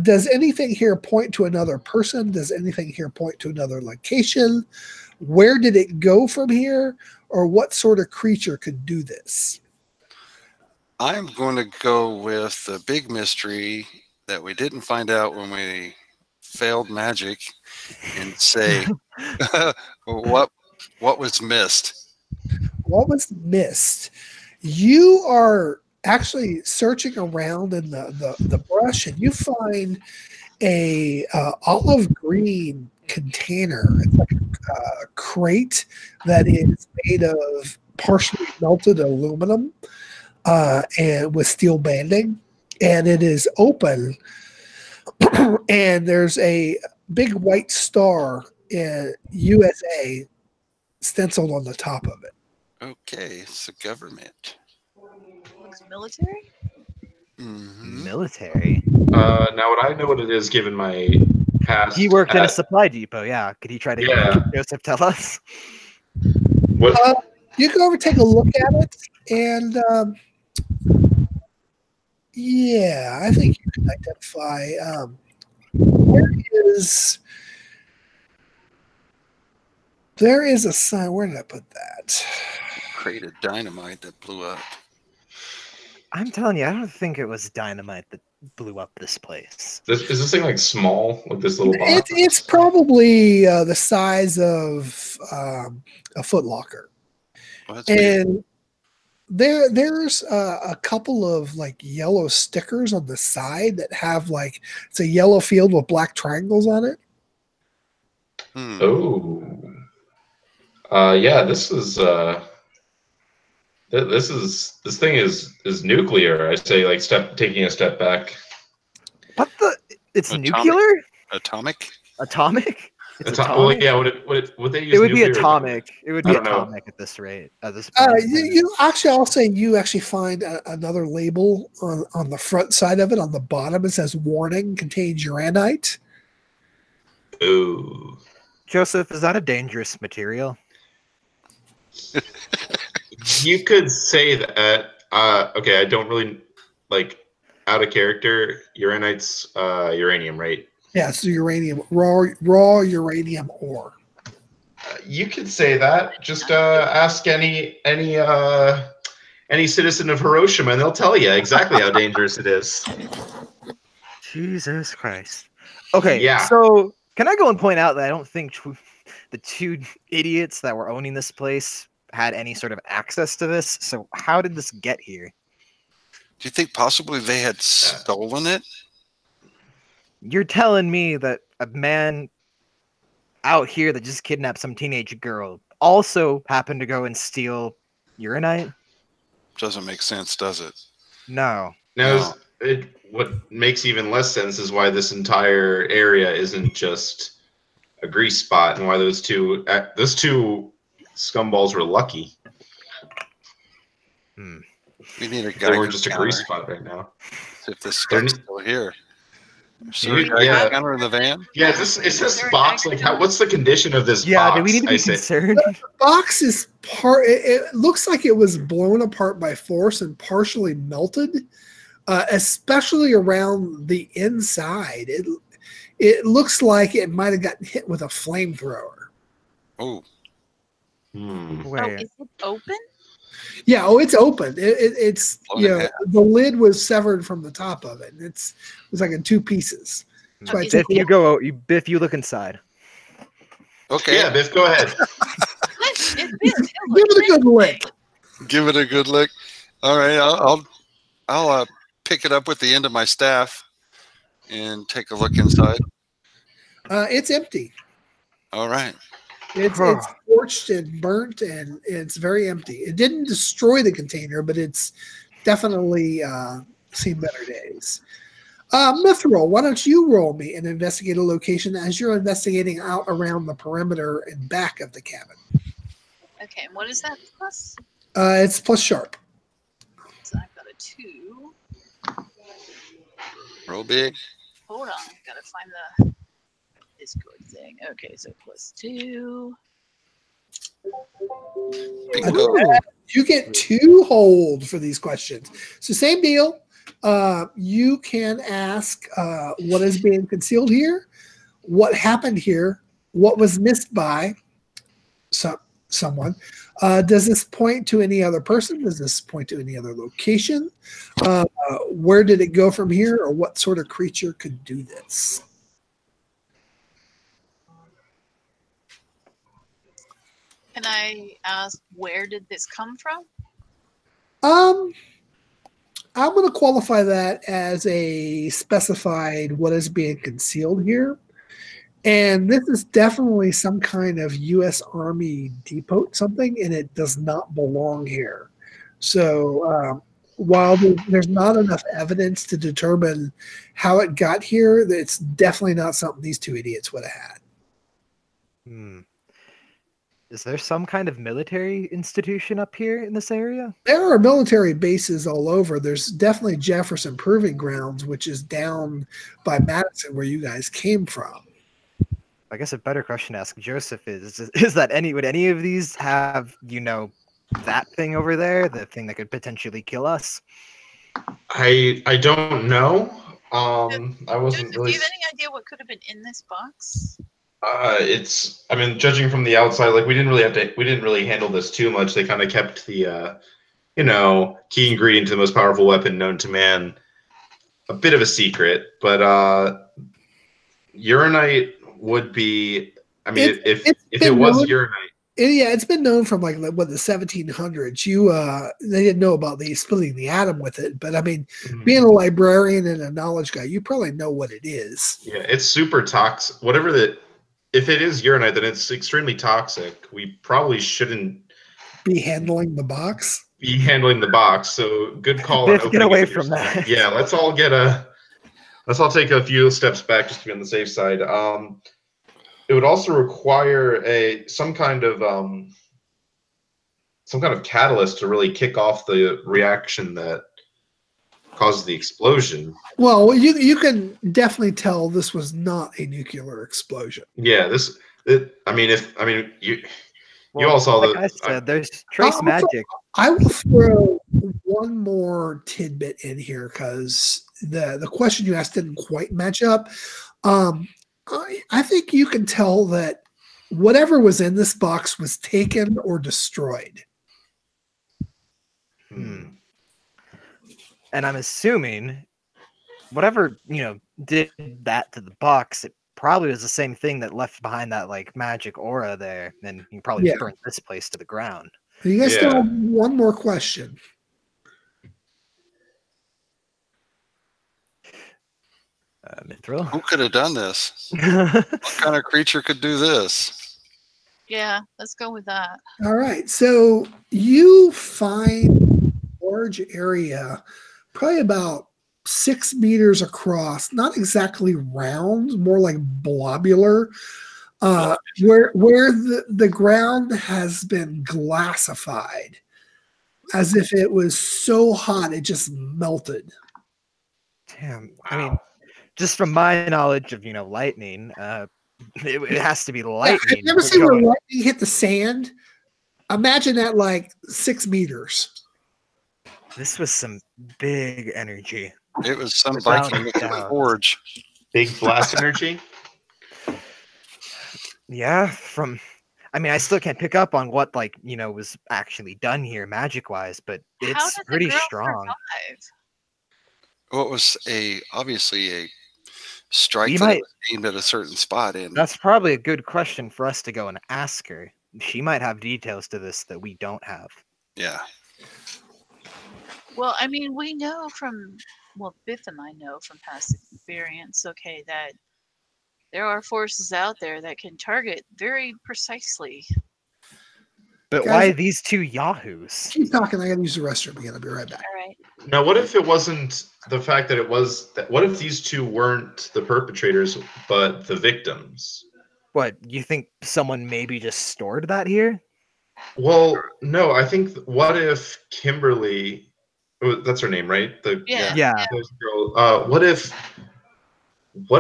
Does anything here point to another person? Does anything here point to another location? Where did it go from here? Or what sort of creature could do this? I'm going to go with the big mystery that we didn't find out when we failed magic, and say, what was missed? What was missed? You are actually searching around in the brush, and you find a olive green container. It's like a crate that is made of partially melted aluminum and with steel banding, and it is open. And there's a big white star in USA stenciled on the top of it. Okay, it's the government. Looks military. Mm-hmm. Military. Now, would I know what it is given my past? He worked in a supply depot. Yeah. Could he try to Joseph tell us? What? You can go over take a look at it, and yeah, I think you can identify. There is a sign. Where did I put that? Crate of dynamite that blew up. I'm telling you, I don't think it was dynamite that blew up this place. Is this thing like small, like this little box? It's probably the size of a Foot Locker. Well, that's weird. And there's a couple of like yellow stickers on the side that have like, it's a yellow field with black triangles on it. Oh. Yeah, this is This thing is nuclear. I say, like, taking a step back. What the? It's Atomic? nuclear? Atomic? Atomic? It's atomic? Well, yeah. Would they use? It would be nuclear? atomic. It would I be don't know. atomic at this rate. At this point. I'll say you actually find another label on the front side of it. On the bottom, it says "Warning: Contains uranite." Ooh. Joseph, is that a dangerous material? You could say that. Okay, I don't really like out of character. Uranite's uranium, right? Yeah, it's the uranium, raw uranium ore. You could say that. Just ask any citizen of Hiroshima, and they'll tell you exactly how dangerous it is. Jesus Christ. Okay, Yeah. so can I go and point out that I don't think the two idiots that were owning this place had any sort of access to this? So how did this get here? Do you think possibly they had stolen it? You're telling me that a man out here that just kidnapped some teenage girl also happened to go and steal uranite? Doesn't make sense, does it? No. Now, what makes even less sense is why this entire area isn't just a grease spot, and why those two scumballs were lucky. We need a guy. They were just a grease spot right now. If this stuff's still here. Yeah. Counter in the van? Yeah, is this box like what's the condition of this box? Yeah, do we need to be concerned? The box is it looks like it was blown apart by force and partially melted, especially around the inside. It looks like it might have gotten hit with a flamethrower. Oh. Where? Is it open? Yeah, it's open. It's the lid was severed from the top of it. It's like in two pieces. So Biff, you look inside. Okay. Yeah, Biff, go ahead. Give it a good lick. Give it a good lick. All right, I'll pick it up with the end of my staff and take a look inside. It's empty. All right. It's scorched and burnt, and it's very empty. It didn't destroy the container, but it's definitely seen better days. Mithril, why don't you roll me and investigate a location as you're investigating out around the perimeter and back of the cabin? Okay, and what is that plus? It's plus sharp. So I've got a 2. Roll big. Hold on, I've got to find the Discord thing. Okay, so plus 2. You get 2 hold for these questions. So same deal. You can ask what is being concealed here, what happened here, what was missed by someone. Does this point to any other person? Does this point to any other location? Where did it go from here, or what sort of creature could do this? Can I ask where did this come from? I'm going to qualify that as a specified what is being concealed here. And this is definitely some kind of U.S. Army depot something, and it does not belong here. So while there's not enough evidence to determine how it got here, it's definitely not something these two idiots would have had. Is there some kind of military institution up here in this area? There are military bases all over. There's definitely Jefferson Proving Grounds, which is down by Madison, where you guys came from. I guess a better question to ask Joseph is that would any of these have, that thing over there, the thing that could potentially kill us? I don't know. I wasn't Do really. you have any idea what could have been in this box? Judging from the outside, like we didn't really handle this too much. They kind of kept the, key ingredient to the most powerful weapon known to man a bit of a secret. But uranite would be, if it was uranite. Yeah, it's been known from the 1700s. They didn't know about the splitting the atom with it, but being a librarian and a knowledge guy, you probably know what it is. Yeah, it's super toxic. If it is uranite, then it's extremely toxic. We probably shouldn't be handling the box. be handling the box. So good call. Biff, on get opening away it from yourself. that. Yeah, let's all take a few steps back just to be on the safe side. It would also require some kind of catalyst to really kick off the reaction that causes the explosion. Well, you can definitely tell this was not a nuclear explosion. Yeah, you all saw like I said, there's trace magic. I will throw one more tidbit in here because the question you asked didn't quite match up. I think you can tell that whatever was in this box was taken or destroyed. And I'm assuming whatever, did that to the box, it probably was the same thing that left behind that like magic aura there. And you probably burnt this place to the ground. You guys still have one more question. Mithril? Who could have done this? What kind of creature could do this? Yeah, let's go with that. All right. So you find a large area, probably about 6 meters across, not exactly round, more like blobular, where the ground has been glassified, as if it was so hot it just melted. Damn. I mean, just from my knowledge of lightning, it has to be lightning. I've never seen where lightning hit the sand. Imagine that like 6 meters. This was some big energy. It was some Viking with a forge. Big blast energy. Yeah, I still can't pick up on what was actually done here magic wise, but it's pretty strong. Survive? Well, it was obviously a strike that was aimed at a certain spot. That's probably a good question for us to go and ask her. She might have details to this that we don't have. Yeah. Well, I mean, we know Biff and I know from past experience, that there are forces out there that can target very precisely. But Guys, why these two yahoos? Keep talking. I gotta use the restroom again. I'll be right back. All right. Now, what if it wasn't the fact that it was that? What if these two weren't the perpetrators, but the victims? What, you think someone maybe just stored that here? Well, no. I think. What if Kimberly? That's her name, right? Yeah. Girl. What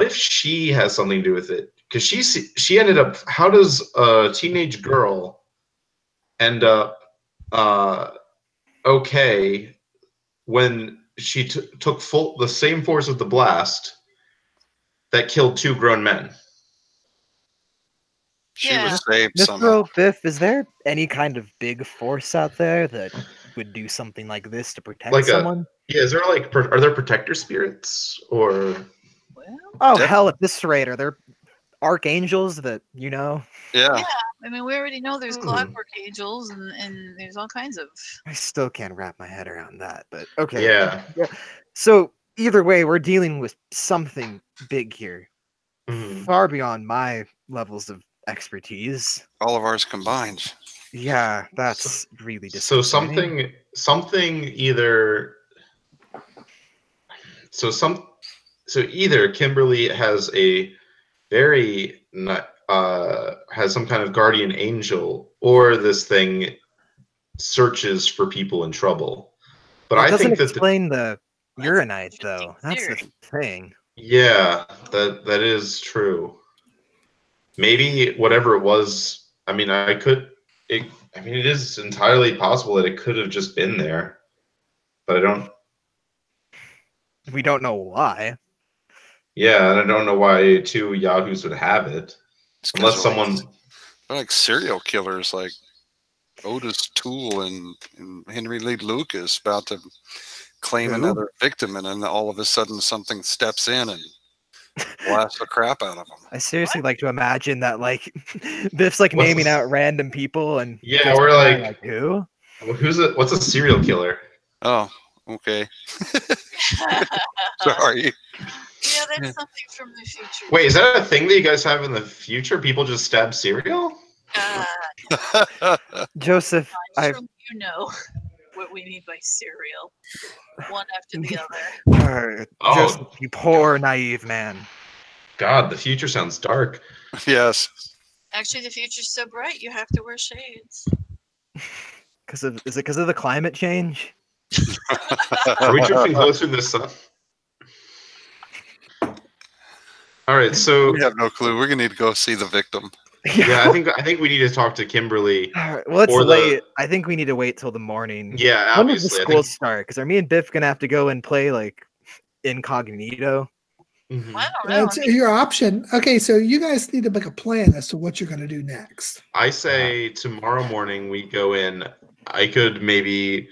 if she has something to do with it? Because she ended up. How does a teenage girl end up okay when she took the same force of the blast that killed 2 grown men? She was saved somehow. Mithril, Biff, is there any kind of big force out there that would do something like this to protect someone? Is there are there protector spirits or? Oh, hell, at this rate, are there archangels that Yeah. I mean, we already know there's clockwork angels and there's all kinds of. I still can't wrap my head around that, but okay. Yeah. So either way, we're dealing with something big here, far beyond my levels of expertise. All of ours combined. Yeah, that's really disappointing. So either Kimberly has a very has some kind of guardian angel, or this thing searches for people in trouble. But I think that explain the uranite, though. That's the thing. Yeah, that is true. Maybe whatever it was. I mean, it is entirely possible that it could have just been there, but we don't know why. Yeah, and I don't know why 2 yahoos would have it. Unless someone... They're like serial killers, like Otis Toole and Henry Lee Lucas about to claim another victim, and then all of a sudden something steps in and blasts the crap out of them. I seriously like to imagine that, Biff's naming out random people, and we're like who? What's a serial killer? Oh, okay. Sorry. Yeah, that's something from the future. Wait, is that a thing that you guys have in the future? People just stab cereal? Joseph, I'm sure you know what we mean by cereal. One after the other. Just Oh, you poor naive man. God, the future sounds dark. Yes. Actually, the future's so bright you have to wear shades. Is it because of the climate change? Are we drifting closer to the sun? All right, so We have no clue. We're gonna need to go see the victim. yeah, I think we need to talk to Kimberly. All right, well, it's or the- late. I think we need to wait till the morning. Yeah, When does the obviously. school start? Because are me and Biff gonna have to go and play like incognito? Mhm. Well, I don't know. That's your option. Okay, so you guys need to make a plan as to what you're going to do next. I say tomorrow morning we go in. I could maybe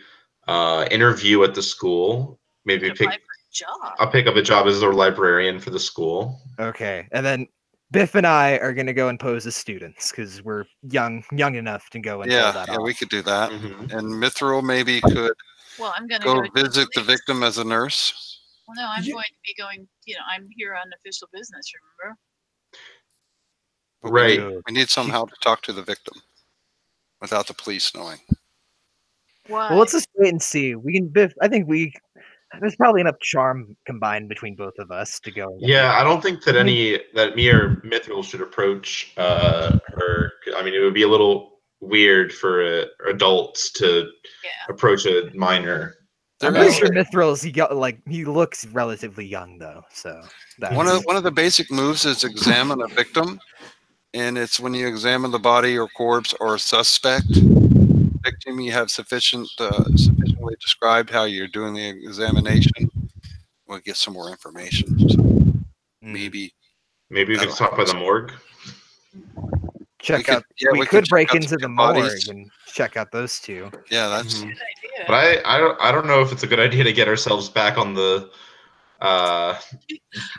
interview at the school. Maybe Apply pick. for a job. I'll pick up a job as a librarian for the school. Okay, and then Biff and I are gonna go and pose as students because we're young enough to go and pull that Yeah, off. we could do that. Mhm. And Mithril maybe could Well, I'm going to go go to visit the police. victim as a nurse. Well, no, I'm You- going to be going. I'm here on official business. Remember? But Right. We need somehow to talk to the victim without the police knowing. Why? Well, let's just wait and see. We can Biff. I think there's probably enough charm combined between both of us to go. Yeah, I don't think that that me or Mithril should approach her. I mean, it would be a little weird for adults to Yeah. approach a minor. I'm There pretty is sure Mithril's he looks relatively young though. So one of the basic moves is examine a victim, and it's when you examine the body or corpse or suspect victim, you have sufficiently described how you're doing the examination. We'll get some more information. So maybe Maybe we could That'll stop by the morgue. check could- out. yeah, we we could could break check out into some the dead morgue bodies. and check out those two. yeah, that's Mhm. Good idea. But I don't know if it's a good idea to get ourselves back on the.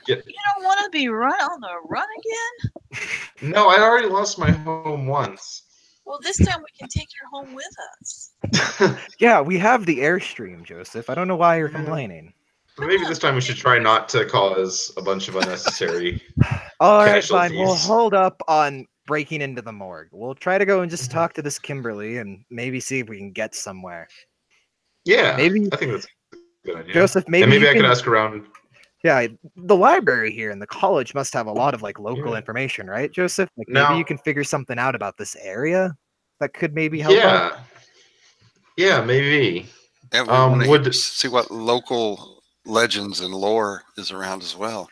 You don't want to be on the run again? No, I already lost my home once. Well, this time we can take your home with us. Yeah, we have the Airstream, Joseph. I don't know why you're Yeah. complaining. But maybe this time we should try not to cause a bunch of unnecessary. All right, fine. We'll Casualties. hold up on breaking into the morgue. We'll try to go and just Mhm. talk to this Kimberly and maybe see if we can get somewhere. Yeah, Maybe- I think that's a good idea. Joseph, maybe and maybe you I could can- ask around. Yeah, the library here and the college must have a lot of like local Yeah. information, right, Joseph? Like Now- maybe you can figure something out about this area that could maybe help. Out. Yeah, maybe. and we Um, want would- to see what local legends and lore is around as well.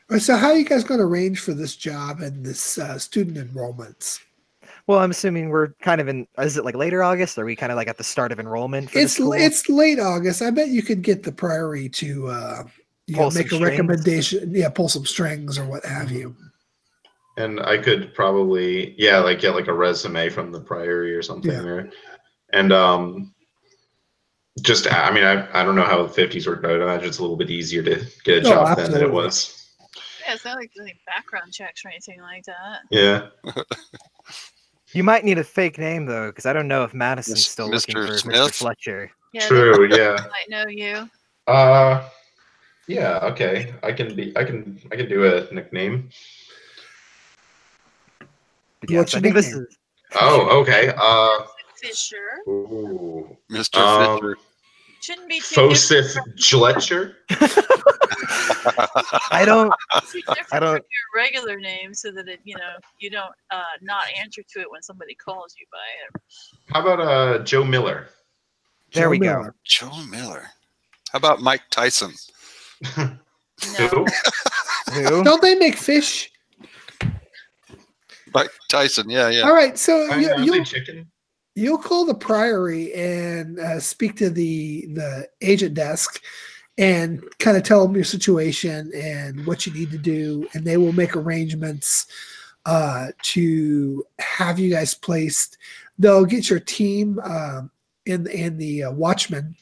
All right, so how are you guys going to arrange for this job and this student enrollments? Well, I'm assuming we're kind of in. Is it like later August? Are we kind of like at the start of enrollment? For the school? It's late August. I bet you could get the Priory to Pull some make a strings? recommendation. Yeah, pull some strings or what have you. And I could probably, get like a resume from the Priory or something, Yeah. and just, I mean, I don't know how the 50s worked out. I imagine it's a little bit easier to get a Oh, job then than it absolutely. was. Yeah, it's not like any background checks or anything like that. Yeah. You might need a fake name though, because I don't know if Madison's Mis- still looking Mr. for Mr. Smith? Fletcher. Yeah, True. they Yeah. might know you. Yeah. Okay. I can do a nickname. But yes, What's I your think this nickname? is. Oh, okay. Fisher. Ooh. Mr. Fisher. Shouldn't be too different Fosith Gletcher. I don't. too different I don't- from your regular name, so that it, you don't not answer to it when somebody calls you by it. How about Joe Miller? There Joe we go. Miller. Joe Miller. How about Mike Tyson? No. Who? Who? Don't they make fish? Mike Tyson. Yeah. All right, so I know, you'll chicken. you'll call the Priory and speak to the agent desk and kind of tell them your situation and what you need to do, and they will make arrangements to have you guys placed. They'll get your team in the Watchmen.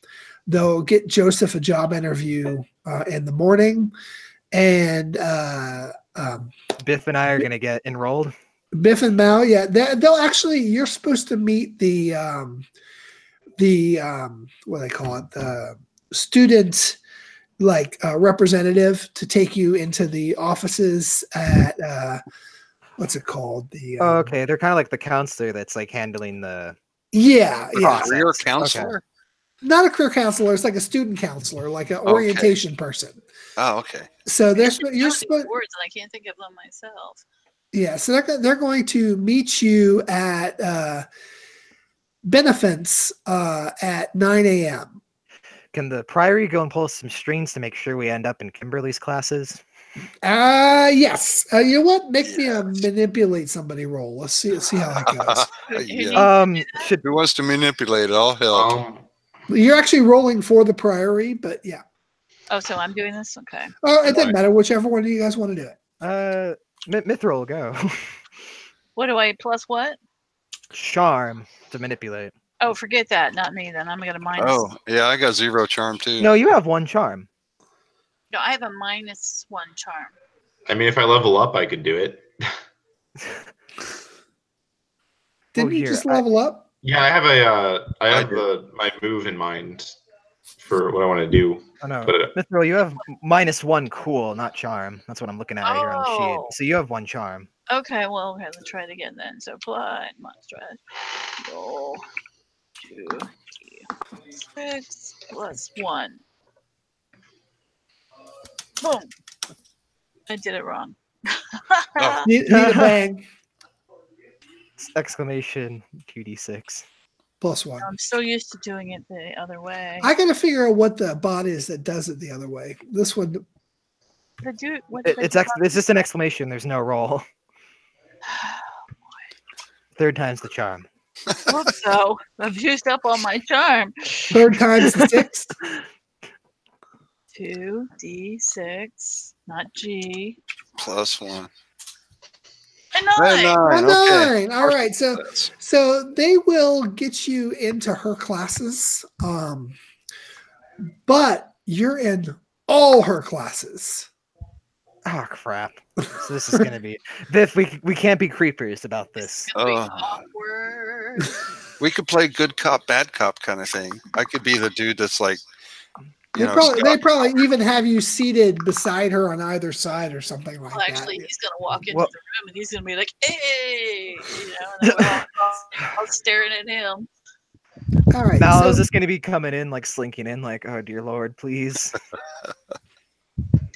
They'll get Joseph a job interview in the morning, and Biff and I are gonna get enrolled. Biff and Mal, yeah, they'll actually. You're supposed to meet the what do they call it, the student representative to take you into the offices at what's it called? The Oh, okay, they're kind of like the counselor that's like handling the. yeah. Process. Career Okay. counselor. not a career counselor. It's like a student counselor, like an orientation person. Oh, okay. So You're you're supposed words, and I can't think of them myself. yeah. So they're going to meet you at Benefits at 9 a.m. Can the Priory go and pull some strings to make sure we end up in Kimberly's classes? Yes. You know what? Make me a manipulate somebody roll. Let's see how that goes. Yeah. Who wants to manipulate? I'll help. You're actually rolling for the Priory, but yeah. Oh, so I'm doing this? Okay. Oh, it doesn't matter. Whichever one of you guys want to do it. Mithril, go. What do I plus what? Charm to manipulate. Oh, forget that. Not me then. I'm gonna minus. Oh, yeah, I got 0 charm too. No, you have 1 charm. No, I have a -1 charm. I mean, if I level up, I could do it. Didn't you just level up? Yeah, I have my move in mind for what I want to do. Oh no, but, Mithril, you have -1 cool, not charm. That's what I'm looking at right here on the sheet. So you have 1 charm. Okay, well, okay, let's try it again then. So apply monster roll 2d6 plus 1. Boom. I did it wrong. Need a bang. Exclamation 2d6 plus 1. I'm so used to doing it the other way. I gotta figure out what the bot is that does it the other way. This one. It's just an exclamation. There's no roll. 3rd time's the charm. Hope so. I've used up all my charm. 3rd time's the 6th. 2d6, not G. Plus 1. A 9. A 9. Okay. All right. So they will get you into her classes, but you're in all her classes. Oh crap! So this is gonna be Biff. We can't be creepers about this. Awkward. We could play good cop, bad cop kind of thing. I could be the dude that's like, they probably even have you seated beside her on either side or something like that. Actually, he's gonna walk into the room and he's gonna be like, "Hey," and we're all staring at him. All right. Now is this gonna be coming in like slinking in like, oh dear Lord, please.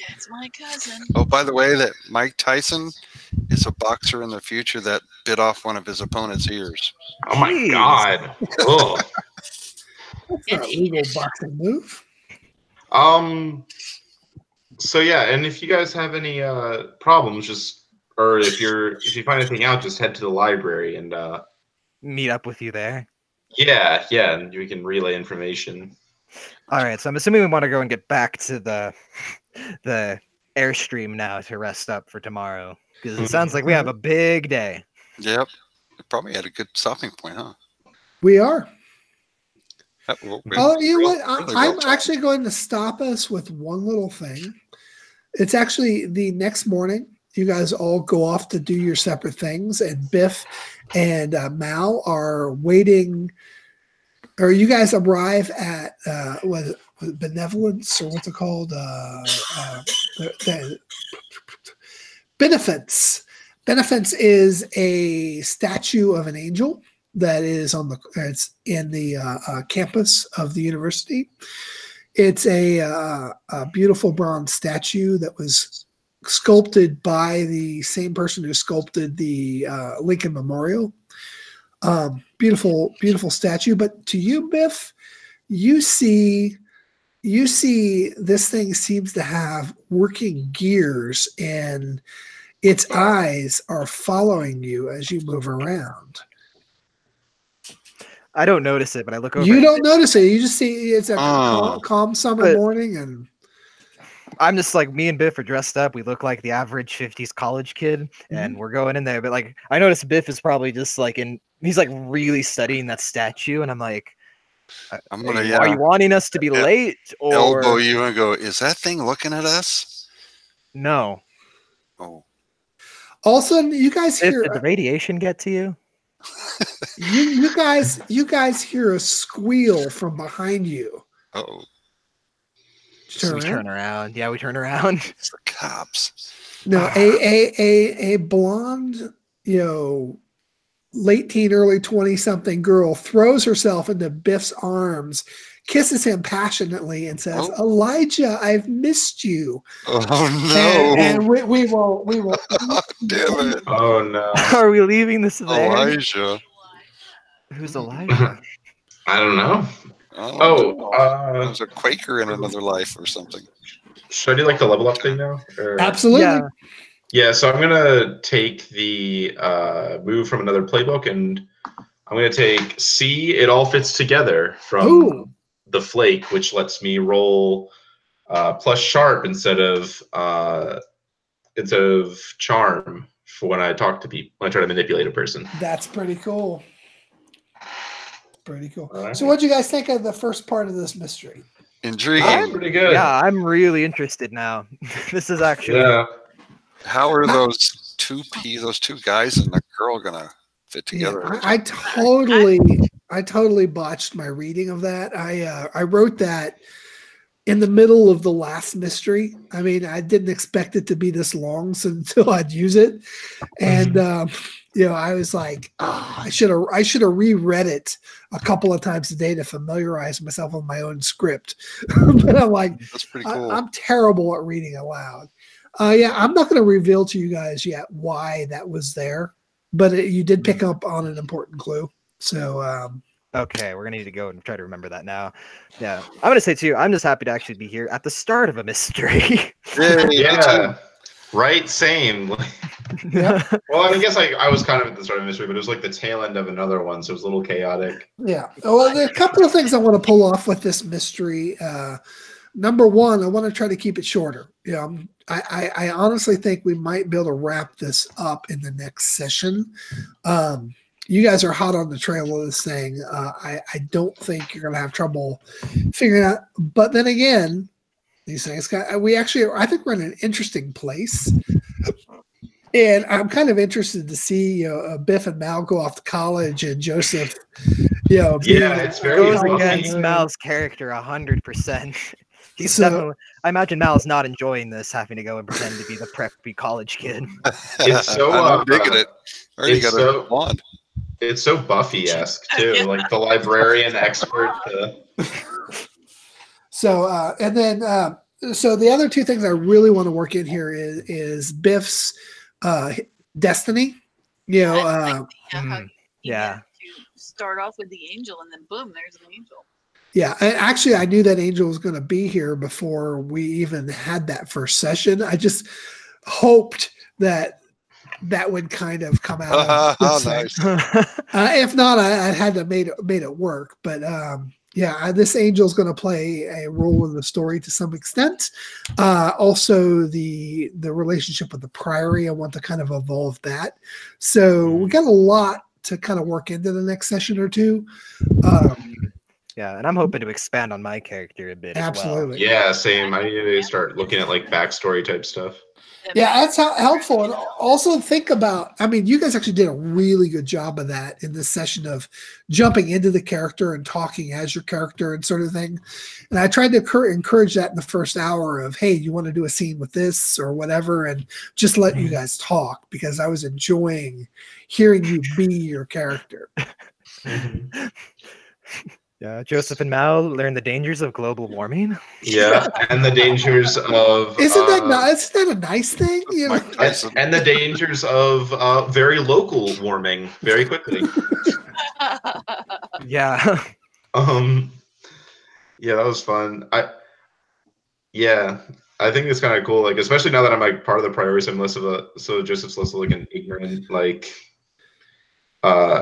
That's my cousin. Oh, by the way, that Mike Tyson is a boxer in the future that bit off one of his opponent's ears. Oh my God! Oh. That's not a legal boxing move. So yeah, and if you guys have any problems, or if you find anything out, just head to the library and meet up with you there. Yeah, and we can relay information. All right, so I'm assuming we want to go and get back to the airstream now to rest up for tomorrow, because it sounds like we have a big day. Yep, we probably had a good stopping point, huh? We are. You know what? I'm actually going to stop us with one little thing. It's actually the next morning. You guys all go off to do your separate things, and Biff and Mal are waiting. Or you guys arrive at was it Benevolence, or what's it called? Benefits. Benefits is a statue of an angel that is it's in the campus of the university. It's a beautiful bronze statue that was sculpted by the same person who sculpted the Lincoln Memorial. Beautiful statue. But to you, Biff, you see this thing seems to have working gears, and its eyes are following you as you move around. I don't notice it, but I look over. You don't notice it. You just see it's a calm summer morning, and I'm just like, me and Biff are dressed up. We look like the average 50s college kid, and we're going in there. But like, I notice Biff is probably just like he's like really studying that statue, and I'm like, are you wanting us to be late, or elbow you and go, is that thing looking at us? No. Oh. All of a sudden, you guys hear did the radiation get to you? you guys hear a squeal from behind you. Oh. So we turn around. Yeah, we turn around. It's the cops. No, a blonde, late teen, early 20-something girl throws herself into Biff's arms, kisses him passionately and says, Oh. Elijah, I've missed you. Oh no! And we will Damn it, Oh no. Are we leaving this there? Elijah. Who's Elijah? I don't know. Oh, there's a Quaker in another life or something. Should I do like the level up thing now? Or? absolutely. Yeah. Yeah, so I'm gonna take the move from another playbook, and I'm gonna take See It All Fits Together from Ooh. the Flake, which lets me roll plus sharp instead of charm for when I talk to people, when I try to manipulate a person. That's pretty cool. Pretty cool. All So right. what do you guys think of the first part of this mystery? Intriguing. Pretty good. Yeah, I'm really interested now. This is actually Yeah. How are those two guys and the girl gonna fit together? Yeah, I totally botched my reading of that. I wrote that in the middle of the last mystery. I mean, I didn't expect it to be this long until I'd use it, and I was like, I should have reread it a couple of times a day to familiarize myself with my own script. But I'm like, That's pretty cool. I'm terrible at reading aloud. I'm not going to reveal to you guys yet why that was there, but you did pick up on an important clue. So, okay. We're gonna need to go and try to remember that now. Yeah, I'm gonna say too. I'm just happy to actually be here at the start of a mystery. Yeah. Right. Same. yeah. Well, I guess I was kind of at the start of the mystery, but it was like the tail end of another one, so it was a little chaotic. Yeah. Well, there are a couple of things I want to pull off with this mystery. Number one, I want to try to keep it shorter. I honestly think we might be able to wrap this up in the next session. You guys are hot on the trail of this thing. I don't think you're going to have trouble figuring out. But then again, these things, I think we're in an interesting place. And I'm kind of interested to see Biff and Mal go off to college, and Joseph, It's very goes lucky. against Mal's character 100%. He's definitely. I imagine Mal's not enjoying this, having to go and pretend to be the preppy college kid. It's so I'm digging it. Already it's got a wand. It's so Buffy-esque too, like the librarian expert. So so the other two things I really want to work in here is Biff's destiny. Yeah. Yeah. To start off with the angel, and then boom, there's an angel. Yeah, and actually, I knew that angel was going to be here before we even had that first session. I just hoped that would kind of come out. Of Nice. If not, I had to made it work. But this angel is going to play a role in the story to some extent. Also, the relationship with the Priory, I want to kind of evolve that. So we got a lot to kind of work into the next session or two. Yeah, and I'm hoping to expand on my character a bit. Absolutely. Yeah, same. I need to start looking at like backstory type stuff. Yeah, that's helpful. And also think about, you guys actually did a really good job of that in this session of jumping into the character and talking as your character and sort of thing. And I tried to encourage that in the first hour of, hey, you want to do a scene with this or whatever, and just let you guys talk, because I was enjoying hearing you be your character. Yeah, Joseph and Mal learn the dangers of global warming. Yeah, and the dangers of isn't that a nice thing? And the dangers of very local warming very quickly. Yeah. Yeah, that was fun. I think it's kind of cool, like especially now that I'm like part of the Priory, so Joseph's less of like an ignorant, like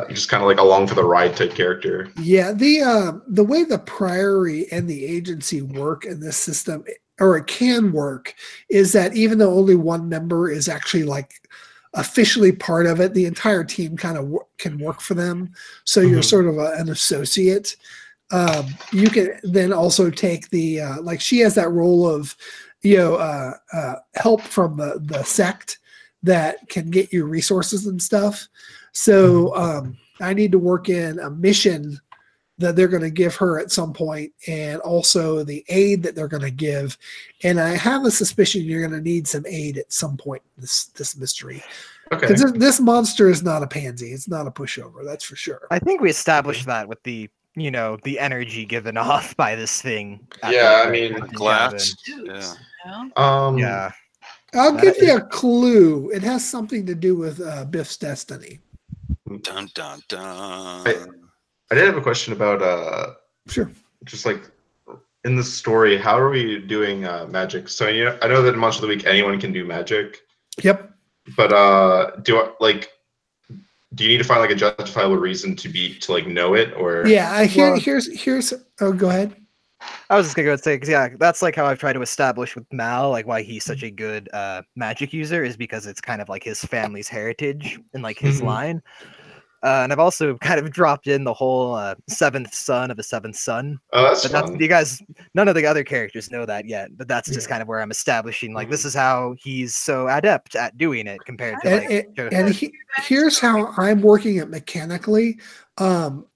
just kind of like along for the ride type character. Yeah, the way the Priory and the agency work in this system, or it can work, is that even though only one member is actually like officially part of it, the entire team kind of can work for them. So you're sort of an associate. You can then also take the like she has that role of help from the sect that can get you resources and stuff. So I need to work in a mission that they're going to give her at some point, and also the aid that they're going to give. And I have a suspicion you're going to need some aid at some point in this mystery. Okay. Because this monster is not a pansy. It's not a pushover. That's for sure. I think we established that with the you know, the energy given off by this thing. at Yeah, the I mean, captain glass. cabin. Yeah. No? Yeah. I'll That give you is- a clue. It has something to do with Biff's destiny. Dun dun dun. I did have a question about Sure. just like in the story, how are we doing magic? So I know that in Monster of the Week anyone can do magic, Yep. but do you need to find like a justifiable reason to like know it, or Yeah. Well- Here's. Oh, go ahead. I was just gonna go and say, 'cause, yeah, that's like how I've tried to establish with Mal, like why he's such a good magic user is because it's kind of like his family's heritage and like his Mhm. line. And I've also kind of dropped in the whole seventh son of a seventh son. Oh, that's But fun. you guys, none of the other characters know that yet. But that's just kind of where I'm establishing, like, this is how he's so adept at doing it compared to like. Here's how I'm working it mechanically.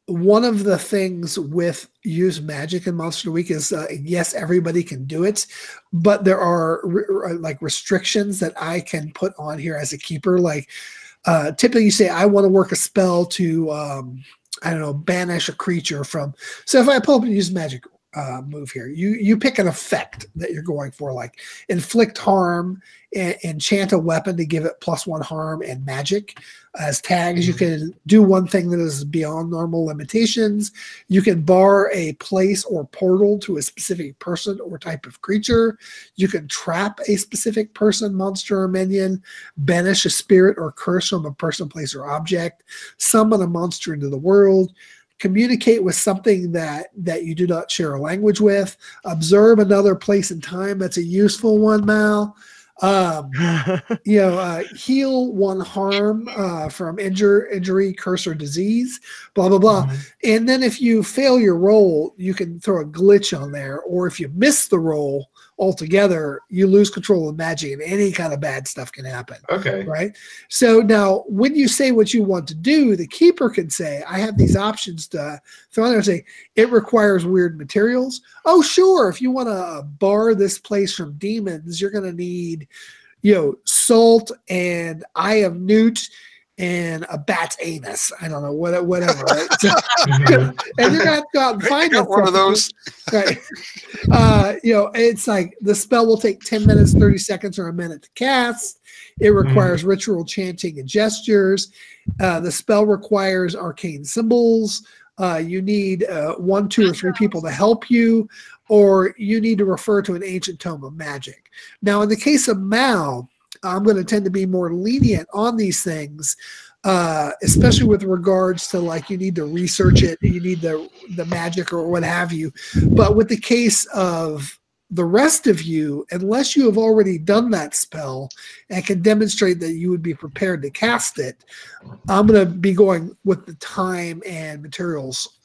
One of the things with use magic in Monster of the Week is yes, everybody can do it, but there are like restrictions that I can put on here as a keeper. Like typically, you say I want to work a spell to I don't know, banish a creature from. So if I pull up and use magic move here, you pick an effect that you're going for, like inflict harm, enchant a weapon to give it +1 harm, and magic as tags. You can do one thing that is beyond normal limitations. You can bar a place or portal to a specific person or type of creature. You can trap a specific person, monster, or minion, banish a spirit or curse from a person, place, or object, summon a monster into the world, communicate with something that you do not share a language with, observe another place and time. That's a useful one, Mal. Heal 1 harm from injury, curse, or disease, blah, blah, blah. And then if you fail your roll, you can throw a glitch on there. Or if you miss the roll altogether, you lose control of magic and any kind of bad stuff can happen. Okay. Right. So now when you say what you want to do, the keeper can say, I have these options to throw in there and say, it requires weird materials. Oh, sure. If you want to bar this place from demons, you're going to need, salt and eye of newt and a bat's anus. I don't know, whatever. Right? So, and you're going to have to go out and find one of those. Right. It's like the spell will take 10 minutes, 30 seconds, or a minute to cast. It requires ritual chanting and gestures. The spell requires arcane symbols. You need 1, 2, or 3 people to help you, or you need to refer to an ancient tome of magic. Now, in the case of Mal, I'm going to tend to be more lenient on these things, especially with regards to like you need to research it, you need the magic or what have you. But with the case of the rest of you, unless you have already done that spell and can demonstrate that you would be prepared to cast it, I'm going to be going with the time and materials.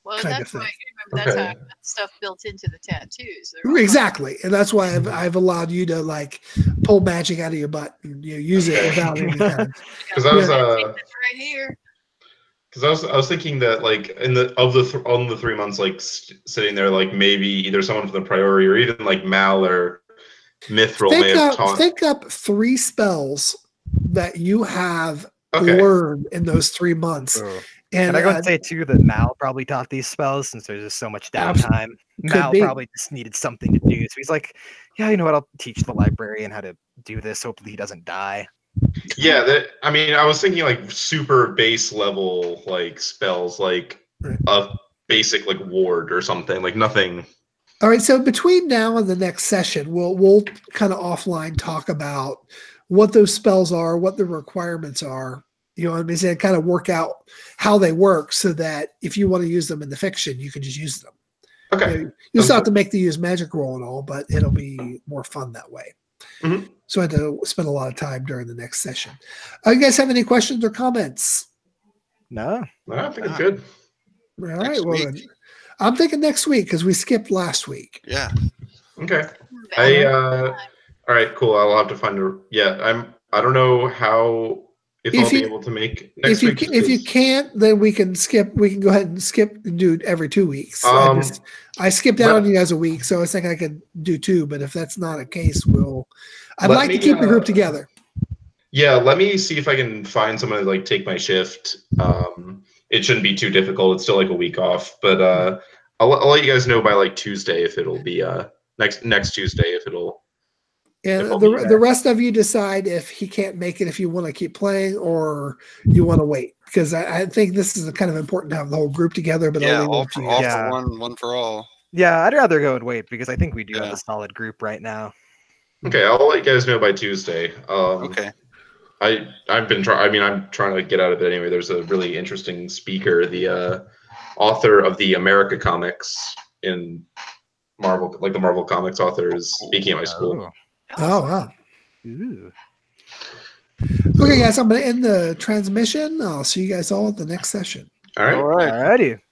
Well, kind that's of why thing. that's how I got stuff built into the tattoos. Exactly, and that's why I've allowed you to like pull magic out of your butt and use it without any kind of. Because I was That's right here. Because I was thinking that like on the 3 months like sitting there, like maybe either someone from the Priory or even like Mal or Mithril may have taught. Think up 3 spells that you have learned in those 3 months. And I go and say too that Mal probably taught these spells since there's just so much downtime. Mal probably just needed something to do, so he's like, "Yeah, you know what? I'll teach the librarian how to do this. Hopefully, he doesn't die." Yeah, I was thinking like super base level like spells, like a basic like ward or something, like nothing. All right, so between now and the next session, we'll kind of offline talk about what those spells are, what the requirements are. You know what I mean? And kind of work out how they work so that if you want to use them in the fiction, you can just use them. Okay. You still have to make the use magic roll and all, but it'll be more fun that way. Mm-hmm. So I had to spend a lot of time during the next session. You guys have any questions or comments? No. I think it's good. All right. Well, then, I'm thinking next week because we skipped last week. Yeah. Okay. All right. Cool. I'll have to find a. Yeah. I don't know how. If I'll be able to make next week. If you can't, then we can skip. We can go ahead and skip and do every 2 weeks. I skipped out on you guys a week, so I was thinking I could do 2. But if that's not a case, I'd like to keep the group together. Yeah, let me see if I can find someone to like take my shift. it shouldn't be too difficult. It's still like a week off, but I'll let you guys know by like Tuesday if it'll be next Tuesday if it'll. And the rest of you decide if he can't make it, if you want to keep playing or you want to wait, because I think this is kind of important to have the whole group together. But Yeah, only all one for you. for one for all. Yeah, I'd rather go and wait because I think we do have a solid group right now. Okay, I'll let you guys know by Tuesday. Okay. I'm trying to get out of it anyway. There's a really interesting speaker, the author of the America comics in Marvel, like the Marvel comics author, is speaking at my school. Oh wow. Ooh. Okay, guys, I'm going to end the transmission. I'll see you guys all at the next session. All right. All right. Alrighty.